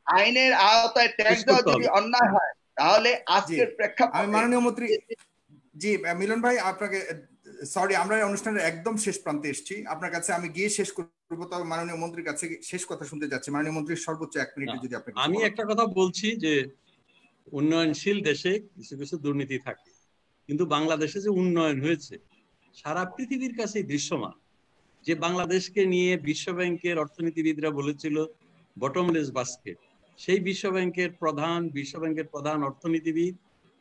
আইনের আওতায় ট্যাক্স দেওয়া যদি অন্যায় হয় তাহলে আজকের প্রেক্ষাপটে আমি মাননীয় মন্ত্রী, জি মিলন ভাই আপনাকে সরি, আমরা অনুষ্ঠানের একদম শেষ প্রান্তে এসেছি। আপনার কাছে আমি গিয়ে শেষ করব, তবে মাননীয় মন্ত্রীর কাছে শেষ কথা শুনতে যাচ্ছি। মাননীয় মন্ত্রী সর্বোচ্চ 1 মিনিটে যদি আপনি। আমি একটা কথা বলছি যে উন্নয়নশীল দেশে কিছু কিছু দুর্নীতি থাকে, কিন্তু বাংলাদেশে যে উন্নয়ন হয়েছে সারা পৃথিবীর কাছে দৃশ্যমান। যে বাংলাদেশকে নিয়ে বিশ্ব ব্যাংকের অর্থনীতিবিদরা বলেছিল বটমলেস বাস্কেট, সেই বিশ্ব ব্যাংকের প্রধান অর্থনীতিবিদ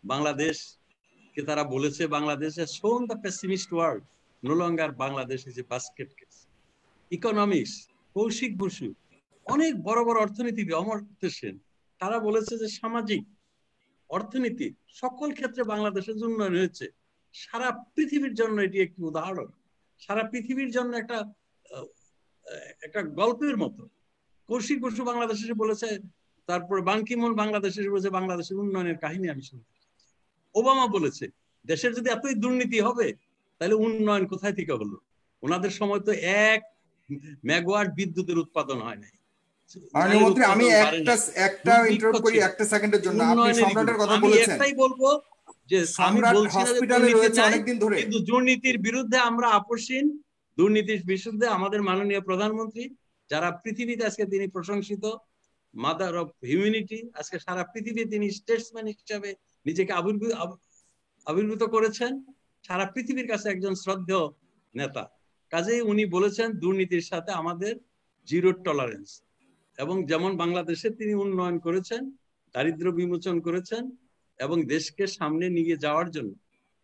বাংলাদেশকে তারা বলেছে Bangladesh has shown the pessimist world, no longer Bangladesh is a basket case. Economics Kaushik Basu, অনেক বড় বড় অর্থনীতিবিদ, অমর্ত্য সেন, তারা বলেছে যে সামাজিক অর্থনীতি সকল ক্ষেত্রে বাংলাদেশের উন্নয়ন হয়েছে। সারা পৃথিবীর জন্য এটি একটি উদাহরণ, সারা পৃথিবীর জন্য একটা গল্পের মতো। কৌশিক বসু বাংলাদেশে বলেছে, তারপরে বান কি মুন বাংলাদেশে বলেছে বাংলাদেশের উন্নয়নের কাহিনী আমি শুনতে। ওবামা বলেছে দেশের যদি এতই দুর্নীতি হবে তাহলে উন্নয়ন কোথায় থেকে হলো? ওনাদের সময় তো 1 মেগাওয়াট বিদ্যুতের উৎপাদন হয় নাই। মাননীয় মন্ত্রী, আমি একটা ইন্টারাপ্ট করি 1 সেকেন্ডের জন্য। আপনি সম্রাটের কথা বলেছেন, আমি একটাই বলবো যে আমি বলছি না যে হসপিটালে রয়েছে অনেকদিন ধরে, কিন্তু দুর্নীতির বিরুদ্ধে আমরা আপোষহীন। দুর্নীতির বিরুদ্ধে আমাদের মাননীয় প্রধানমন্ত্রী, যারা পৃথিবীতে আজকে তিনি প্রশংসিত মাদার অফ হিউম্যানিটি, আজকে সারা পৃথিবী তিনি স্টেটসম্যান হিসেবে নিজেকে আবির্ভূত করেছেন, সারা পৃথিবীর কাছে একজন শ্রদ্ধেয় নেতা। কাজেই উনি বলেছেন দুর্নীতির সাথে আমাদের জিরো টলারেন্স। এবং যেমন বাংলাদেশে তিনি উন্নয়ন করেছেন, দারিদ্র্য বিমোচন করেছেন, এবং দেশকে সামনে নিয়ে যাওয়ার জন্য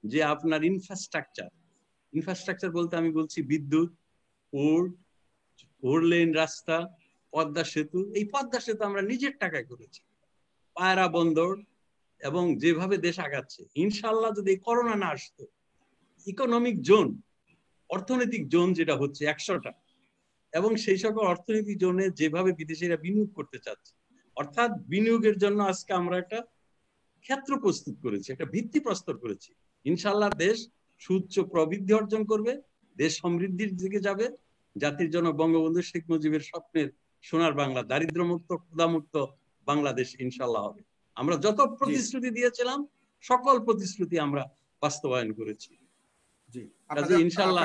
যে আপনার ইনফ্রাস্ট্রাকচার বলতে আমি বলছি বিদ্যুৎ, পোর্ট, 4 লেন রাস্তা, পদ্মা সেতু। এই পদ্মা সেতু আমরা নিজের টাকায় করেছি, পায়রা বন্দর, এবং যেভাবে দেশ আগাচ্ছে, ইনশাল্লাহ যদি করোনা না আসতো, ইকোনমিক জোন, অর্থনৈতিক জোন যেটা হচ্ছে 100টা, এবং সেই সকল অর্থনৈতিক জোনে যেভাবে বিদেশিরা বিনিয়োগ করতে চাচ্ছে, অর্থাৎ বিনিয়োগের জন্য আজকে আমরা একটা ক্ষেত্র প্রস্তুত করেছি, একটা ভিত্তি প্রস্তর করেছি। ইনশাল্লাহ দেশ সুউচ্চ প্রবৃদ্ধি অর্জন করবে, দেশ সমৃদ্ধির দিকে যাবে, জাতির জনক বঙ্গবন্ধু শেখ মুজিবের স্বপ্নের সোনার বাংলা, দারিদ্র্যমুক্ত ক্ষুধামুক্ত বাংলাদেশ ইনশাল্লাহ হবে। আমরা যত প্রতিশ্রুতি দিয়েছিলাম সকল প্রতিশ্রুতি আমরা বাস্তবায়ন করেছি। ইনশাল্লাহ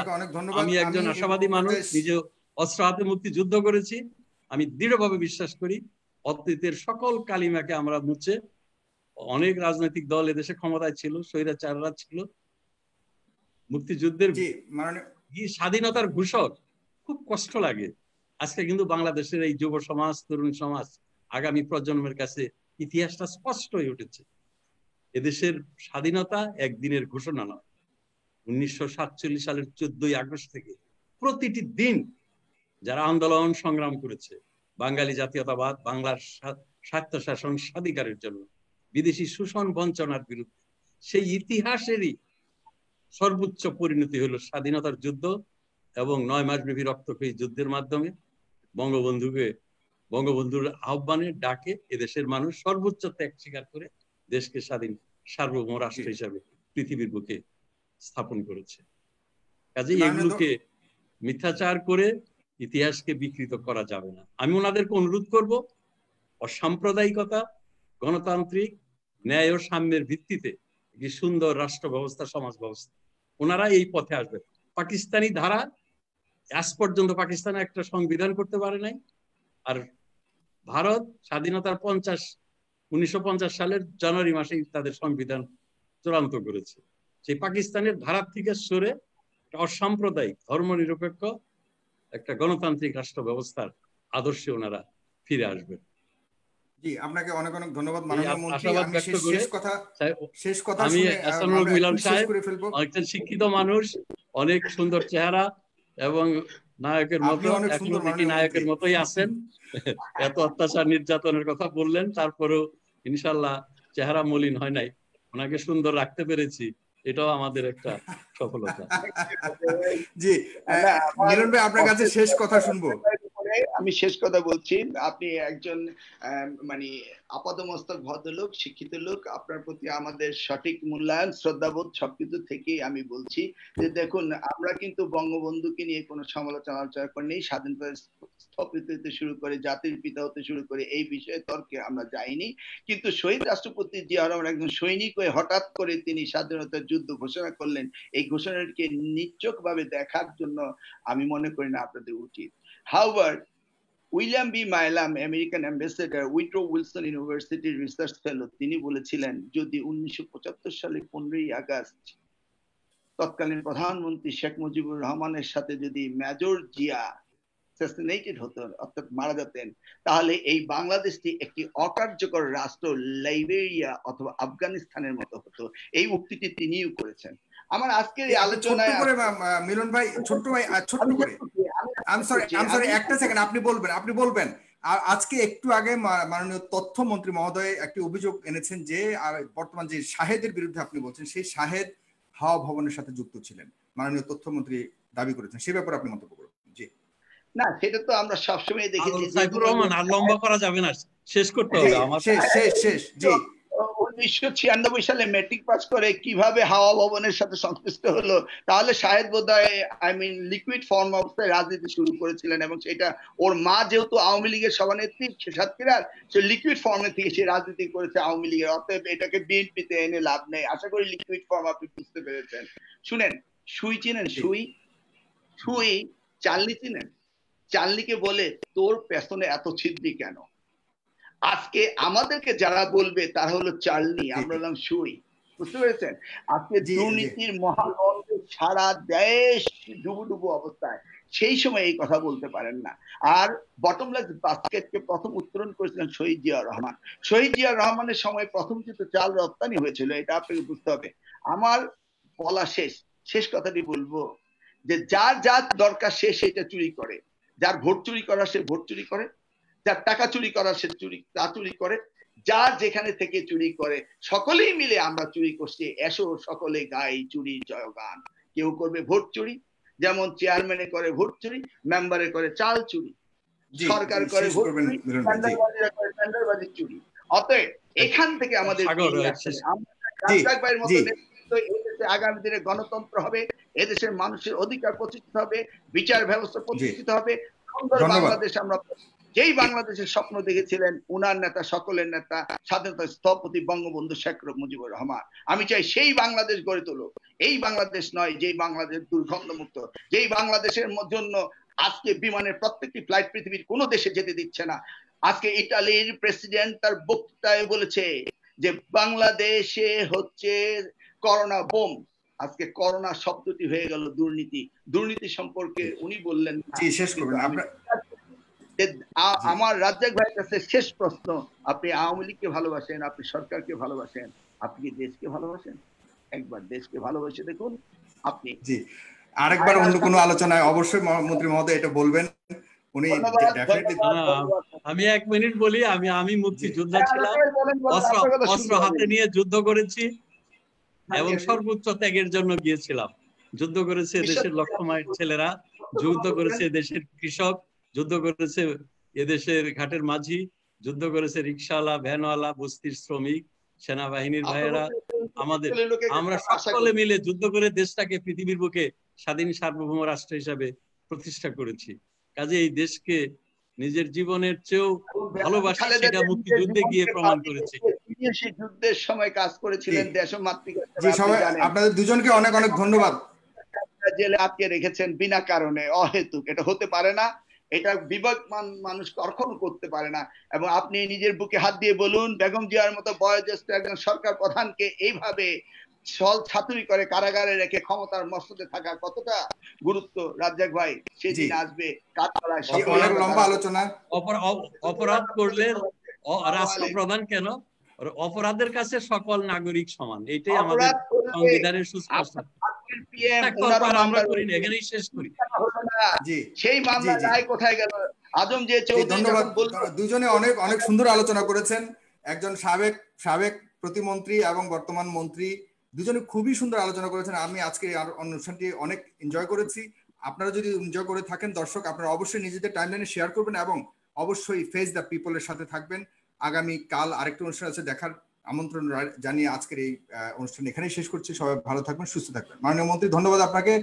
আমি একজন আশাবাদী মানুষ, নিজে অস্ত্র হাতে মুক্তিযুদ্ধ করেছি। আমি দৃঢ়ভাবে বিশ্বাস করি অতীতের সকল কালিমাকে আমরা মুছে, অনেক রাজনৈতিক দল এদেশে ক্ষমতায় ছিল, স্বৈরাচাররা ছিল, মুক্তিযুদ্ধের স্বাধীনতার ঘোষক, খুব কষ্ট লাগে। আজকে কিন্তু বাংলাদেশের এই যুব সমাজ, তরুণ সমাজ, আগামী প্রজন্মের কাছে ইতিহাসটা স্পষ্ট হয়ে উঠেছে। এদেশের স্বাধীনতা একদিনের ঘোষণা নয়। 1947 সালের 14ই আগস্ট থেকে প্রতিটি দিন যারা আন্দোলন সংগ্রাম করেছে বাঙালি জাতীয়তাবাদ, বাংলার স্বায়ত্তশাসন স্বাধিকারের জন্য, বিদেশি শোষণ বঞ্চনার বিরুদ্ধে, সেই ইতিহাসেরই সর্বোচ্চ পরিণতি হলো স্বাধীনতার যুদ্ধ, এবং 9 মাস ব্যাপী রক্তক্ষয়ী যুদ্ধের মাধ্যমে বঙ্গবন্ধুর আহ্বানে ডাকে এদেশের মানুষ সর্বোচ্চ ত্যাগ স্বীকার করে দেশকে স্বাধীন সার্বভৌম রাষ্ট্র হিসাবে পৃথিবীর বুকে স্থাপন করেছে। কাজেই এগুলোকে মিথ্যাচার করে ইতিহাসকে বিকৃত করা যাবে না। আমি ওনাদেরকে অনুরোধ করব, অসাম্প্রদায়িকতা, গণতান্ত্রিক ন্যায় ও সাম্যের ভিত্তিতে একটি সুন্দর রাষ্ট্র ব্যবস্থা, সমাজ ব্যবস্থা, ওনারা এই পথে আসবেন। পাকিস্তানি ধারা, আজ পর্যন্ত পাকিস্তান একটা সংবিধান করতে পারে নাই, আর ভারত স্বাধীনতার 1950 সালের জানুয়ারি মাসে তাদের সংবিধান চূড়ান্ত করেছে। সেই পাকিস্তানের ধারা থেকে সরে অসাম্প্রদায়িক ধর্মনিরপেক্ষ একটা গণতান্ত্রিক রাষ্ট্র ব্যবস্থার আদর্শে ওনারা ফিরে আসবেন। জি, আপনাকে অনেক অনেক ধন্যবাদ মাননীয় মন্ত্রী। আশাবাদ আমি ব্যক্ত করে শেষ কথা আমি শুনে এহসানুল আমরা মিলন শেষ সাহেব করে ফেলবো। একজন শিক্ষিত মানুষ, অনেক সুন্দর চেহারা এবং নায়কের মতো, অনেক এখনো সুন্দর দেখি নায়কের মতোই আছেন। এত অত্যাচার নির্যাতনের কথা বললেন, তারপরেও ইনশাল্লাহ চেহারা মলিন হয় নাই, ওনাকে সুন্দর রাখতে পেরেছি, এটাও আমাদের একটা সফলতা। জি, মিলন ভাই আপনার কাছে শেষ কথা শুনবো। আমি শেষ কথা বলছি। আপনি একজন মানে আপাদমস্তক ভদ্রলোক, শিক্ষিত লোক, আপনার প্রতি আমাদের সঠিক মূল্যায়ন, শ্রদ্ধাবোধ সবকিছু থেকেই আমি বলছি যে দেখুন, আমরা কিন্তু বঙ্গবন্ধুকে নিয়ে কোনো সমালোচনা করিনি। স্বাধীনতা স্থপিত হতে শুরু করে, জাতির পিতা হতে শুরু করে এই বিষয়ে তর্কে আমরা যাইনি। কিন্তু শহীদ রাষ্ট্রপতি জিয়া রহমান একজন সৈনিক হয়ে হঠাৎ করে তিনি স্বাধীনতার যুদ্ধ ঘোষণা করলেন। এই ঘোষণাকে নিশ্চক ভাবে দেখার জন্য আমি মনে করি না আপনাদের উচিত। However, William B Milam, American ambassador, Woodrow Wilson university research fellow, তিনি বলেছিলেন যদি 1975 সালে 15ই আগস্ট তৎকালীন প্রধানমন্ত্রী শেখ মুজিবুর রহমানের সাথে যদি মেজর জিয়া অ্যাসাসিনেটেড হতেন, অর্থাৎ মারা যেতেন, তাহলে এই বাংলাদেশটি একটি অকার্যকর রাষ্ট্র লাইবেরিয়া অথবা আফগানিস্তানের মতো হতো। এই উক্তিটি তিনিও করেছেন। আমার আজকের এই আলোচনায় মিলন ভাই, ছোট্ট করে I'm sorry, একটা সেকেন্ড, আপনি বলবেন। আজকে একটু আগে মাননীয় তথ্যমন্ত্রী মহোদয় একটি অভিযোগ এনেছেন যে বর্তমান যে শাহেদের বিরুদ্ধে আপনি বলছেন, সেই শাহেদ হাওয়া ভবনের সাথে যুক্ত ছিলেন, মাননীয় তথ্যমন্ত্রী দাবি করেছেন। সেই ব্যাপারে আপনি মন্তব্য করবেন। জি না, সেটা তো আমরা সবসময় দেখেছি। সাইফুর রহমান, আর লম্বা করা যাবে না, শেষ করতে হবে আমার। শেষ। জি, 1996 সালে ম্যাট্রিক পাস করে কিভাবে হাওয়া ভবনের সাথে সংশ্লিষ্ট হলো, তাহলে শাহেদ বোধহয় লিকুইড ফর্ম অবস্থায় রাজনীতি শুরু করেছিলেন, এবং সেটা ওর মা যেহেতু আওয়ামী লীগের সভানেত্রী সাতক্ষীরার, সে লিকুইড ফর্মে থেকে সে রাজনীতি করেছে আওয়ামী লীগের। অতএব এটাকে বিএনপিতে এনে লাভ নেই। আশা করি লিকুইড ফর্ম আপনি বুঝতে পেরেছেন। শুনেন, সুই চিনেন? সুই চালনি চিনেন? চালনিকে বলে তোর পেছনে এত ছিদ্রি কেন? আজকে আমাদেরকে যারা বলবে তারা হলো চালনি, আমরা হলাম সুই। বুঝতে পেরেছেন? আজকে দুর্নীতির মহানন্দে সারা দেশ ডুবুডুবু অবস্থায়, সেই সময় এই কথা বলতে পারেন না। আর বটমলেস বাস্কেটকে প্রথম উত্তোলন করেছিলেন শহীদ জিয়া রহমান। শহীদ জিয়া রহমানের সময় প্রথম কিন্তু চাল রপ্তানি হয়েছিল, এটা আপনাকে বুঝতে হবে। আমার বলা শেষ কথাটি বলবো যে যার যার দরকার সে সেটা চুরি করে। যার ভোট চুরি করা সে ভোট চুরি করে, যার টাকা চুরি করা সে চুরি করে, যার যেখানে থেকে চুরি করে। সকলেই মিলে আমরা চুরি করছি, এসো সকলে গাই চুরি জয়গান। কেউ করবে ভোট চুরি, যেমন চেয়ারম্যানে করে ভোট চুরি, মেম্বারে করে চাল চুরি, সরকার করে ভোট চুরি, টেন্ডারবাজি চুরি। অতএব এখান থেকে আমাদের আগামী দিনে গণতন্ত্র হবে, এদেশের মানুষের অধিকার প্রতিষ্ঠিত হবে, বিচার ব্যবস্থা প্রতিষ্ঠিত হবে, সুন্দর বাংলাদেশ আমরা, যেই বাংলাদেশের স্বপ্ন দেখেছিলেন উনার নেতা, সকলের নেতা, স্বাধীনতা স্থপতি বঙ্গবন্ধু শেখ মুজিবুর রহমান। আমি চাই সেই বাংলাদেশ গড়ে তোলো, এই বাংলাদেশ নয় যেই বাংলাদেশ দুর্গন্ধমুক্ত, যেই বাংলাদেশের জন্য আজকে বিমানের প্রত্যেকটি ফ্লাইট পৃথিবীর কোনো দেশে যেতে দিচ্ছে না। আজকে ইটালির প্রেসিডেন্ট তার বক্তৃতায় বলেছে যে বাংলাদেশে হচ্ছে করোনা বোম। আজকে করোনা শব্দটি হয়ে গেল দুর্নীতি। দুর্নীতি সম্পর্কে উনি বললেন আমার রাজ্জাক ভাইয়ের কাছে শেষ প্রশ্ন, আপনি আওয়ামী লীগকে ভালোবাসেন, আপনি সরকারকে ভালোবাসেন, আপনি কি দেশকে ভালোবাসেন? একবার দেশকে ভালোবাসে দেখুন আপনি। জি, আরেকবার অন্য কোনো আলোচনায় অবশ্যই মন্ত্রী মহোদয় এটা বলবেন। উনি আমি 1 মিনিট বলি। আমি মুক্তিযোদ্ধা ছিলাম, অস্ত্র হাতে নিয়ে যুদ্ধ করেছি এবং সর্বোচ্চ ত্যাগের জন্য গিয়েছিলাম। যুদ্ধ করেছে দেশের লক্ষ মায়ের ছেলেরা, যুদ্ধ করেছে দেশের কৃষক, যুদ্ধ করেছে এদেশের ঘাটের মাঝি, যুদ্ধ করেছে রিক্সাওয়ালা, ভ্যানওয়ালা, বস্তির শ্রমিক, সেনাবাহিনীর ভাইয়েরা। আমরা সকলে মিলে যুদ্ধ করে দেশটাকে পৃথিবীর বুকে স্বাধীন সার্বভৌম রাষ্ট্র হিসাবে প্রতিষ্ঠা করেছি। কাজে এই দেশকে নিজের জীবনের চেয়েও ভালোবাসি, সেটা মুক্তিযুদ্ধে গিয়ে প্রমাণ করেছি। যুদ্ধের সময় কাজ করেছিলেন দেশমাতৃকা। আপনাদের দুজনকে অনেক অনেক ধন্যবাদ। জেলে আটকে রেখেছেন বিনা কারণে, অহেতুক। এটা হতে পারে না, এটা বিবেকমান মানুষ কখনো করতে পারে না। এবং আপনি নিজের বুকে হাত দিয়ে বলুন, বেগম জিয়ার মতো বয়োজ্যেষ্ঠ একজন সরকার প্রধানকে এইভাবে ছল ছাতুরি করে কারাগারে রেখে ক্ষমতার মস্তদে থাকা কতটা গুরুত্ব রাজ্জাক ভাই সেদিন আসবে কাতারা অনেক লম্বা আলোচনা। অপরাধ করলে রাষ্ট্রপ্রধান কেন, অপরাধের কাছে সকল নাগরিক সমান, এটাই আমাদের সংবিধানের সুস্পষ্ট। আমরা করি না, এখানেই শেষ করি। সেই মামলার রায় কোথায় গেল? আজম যে চৌধুরী, ধন্যবাদ। দুজনে অনেক অনেক সুন্দর আলোচনা করেছেন। একজন সাবেক প্রতিমন্ত্রী এবং বর্তমান মন্ত্রী, দুজনে খুবই সুন্দর আলোচনা করেছেন। আমি আজকে অনুষ্ঠানটি অনেক এনজয় করেছি। আপনারা যদি এনজয় করে থাকেন দর্শক, আপনারা অবশ্যই নিজেদের টাইমলাইনে শেয়ার করবেন এবং অবশ্যই ফেস দ্য পিপলের সাথে থাকবেন। আগামী কাল আরেকটা অনুষ্ঠান আছে, দেখার আমন্ত্রণ জানিয়ে আজকের এই অনুষ্ঠান এখানেই শেষ করছি। সবাই ভালো থাকবেন, সুস্থ থাকবেন। মাননীয় মন্ত্রী, ধন্যবাদ আপনাকে।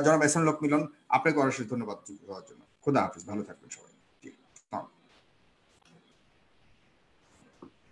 জনাব এহসানুল হক মিলন, আপনাকে অবশ্যই ধন্যবাদ দেওয়ার জন্য। খোদা হাফেজ, ভালো থাকবেন সবাই।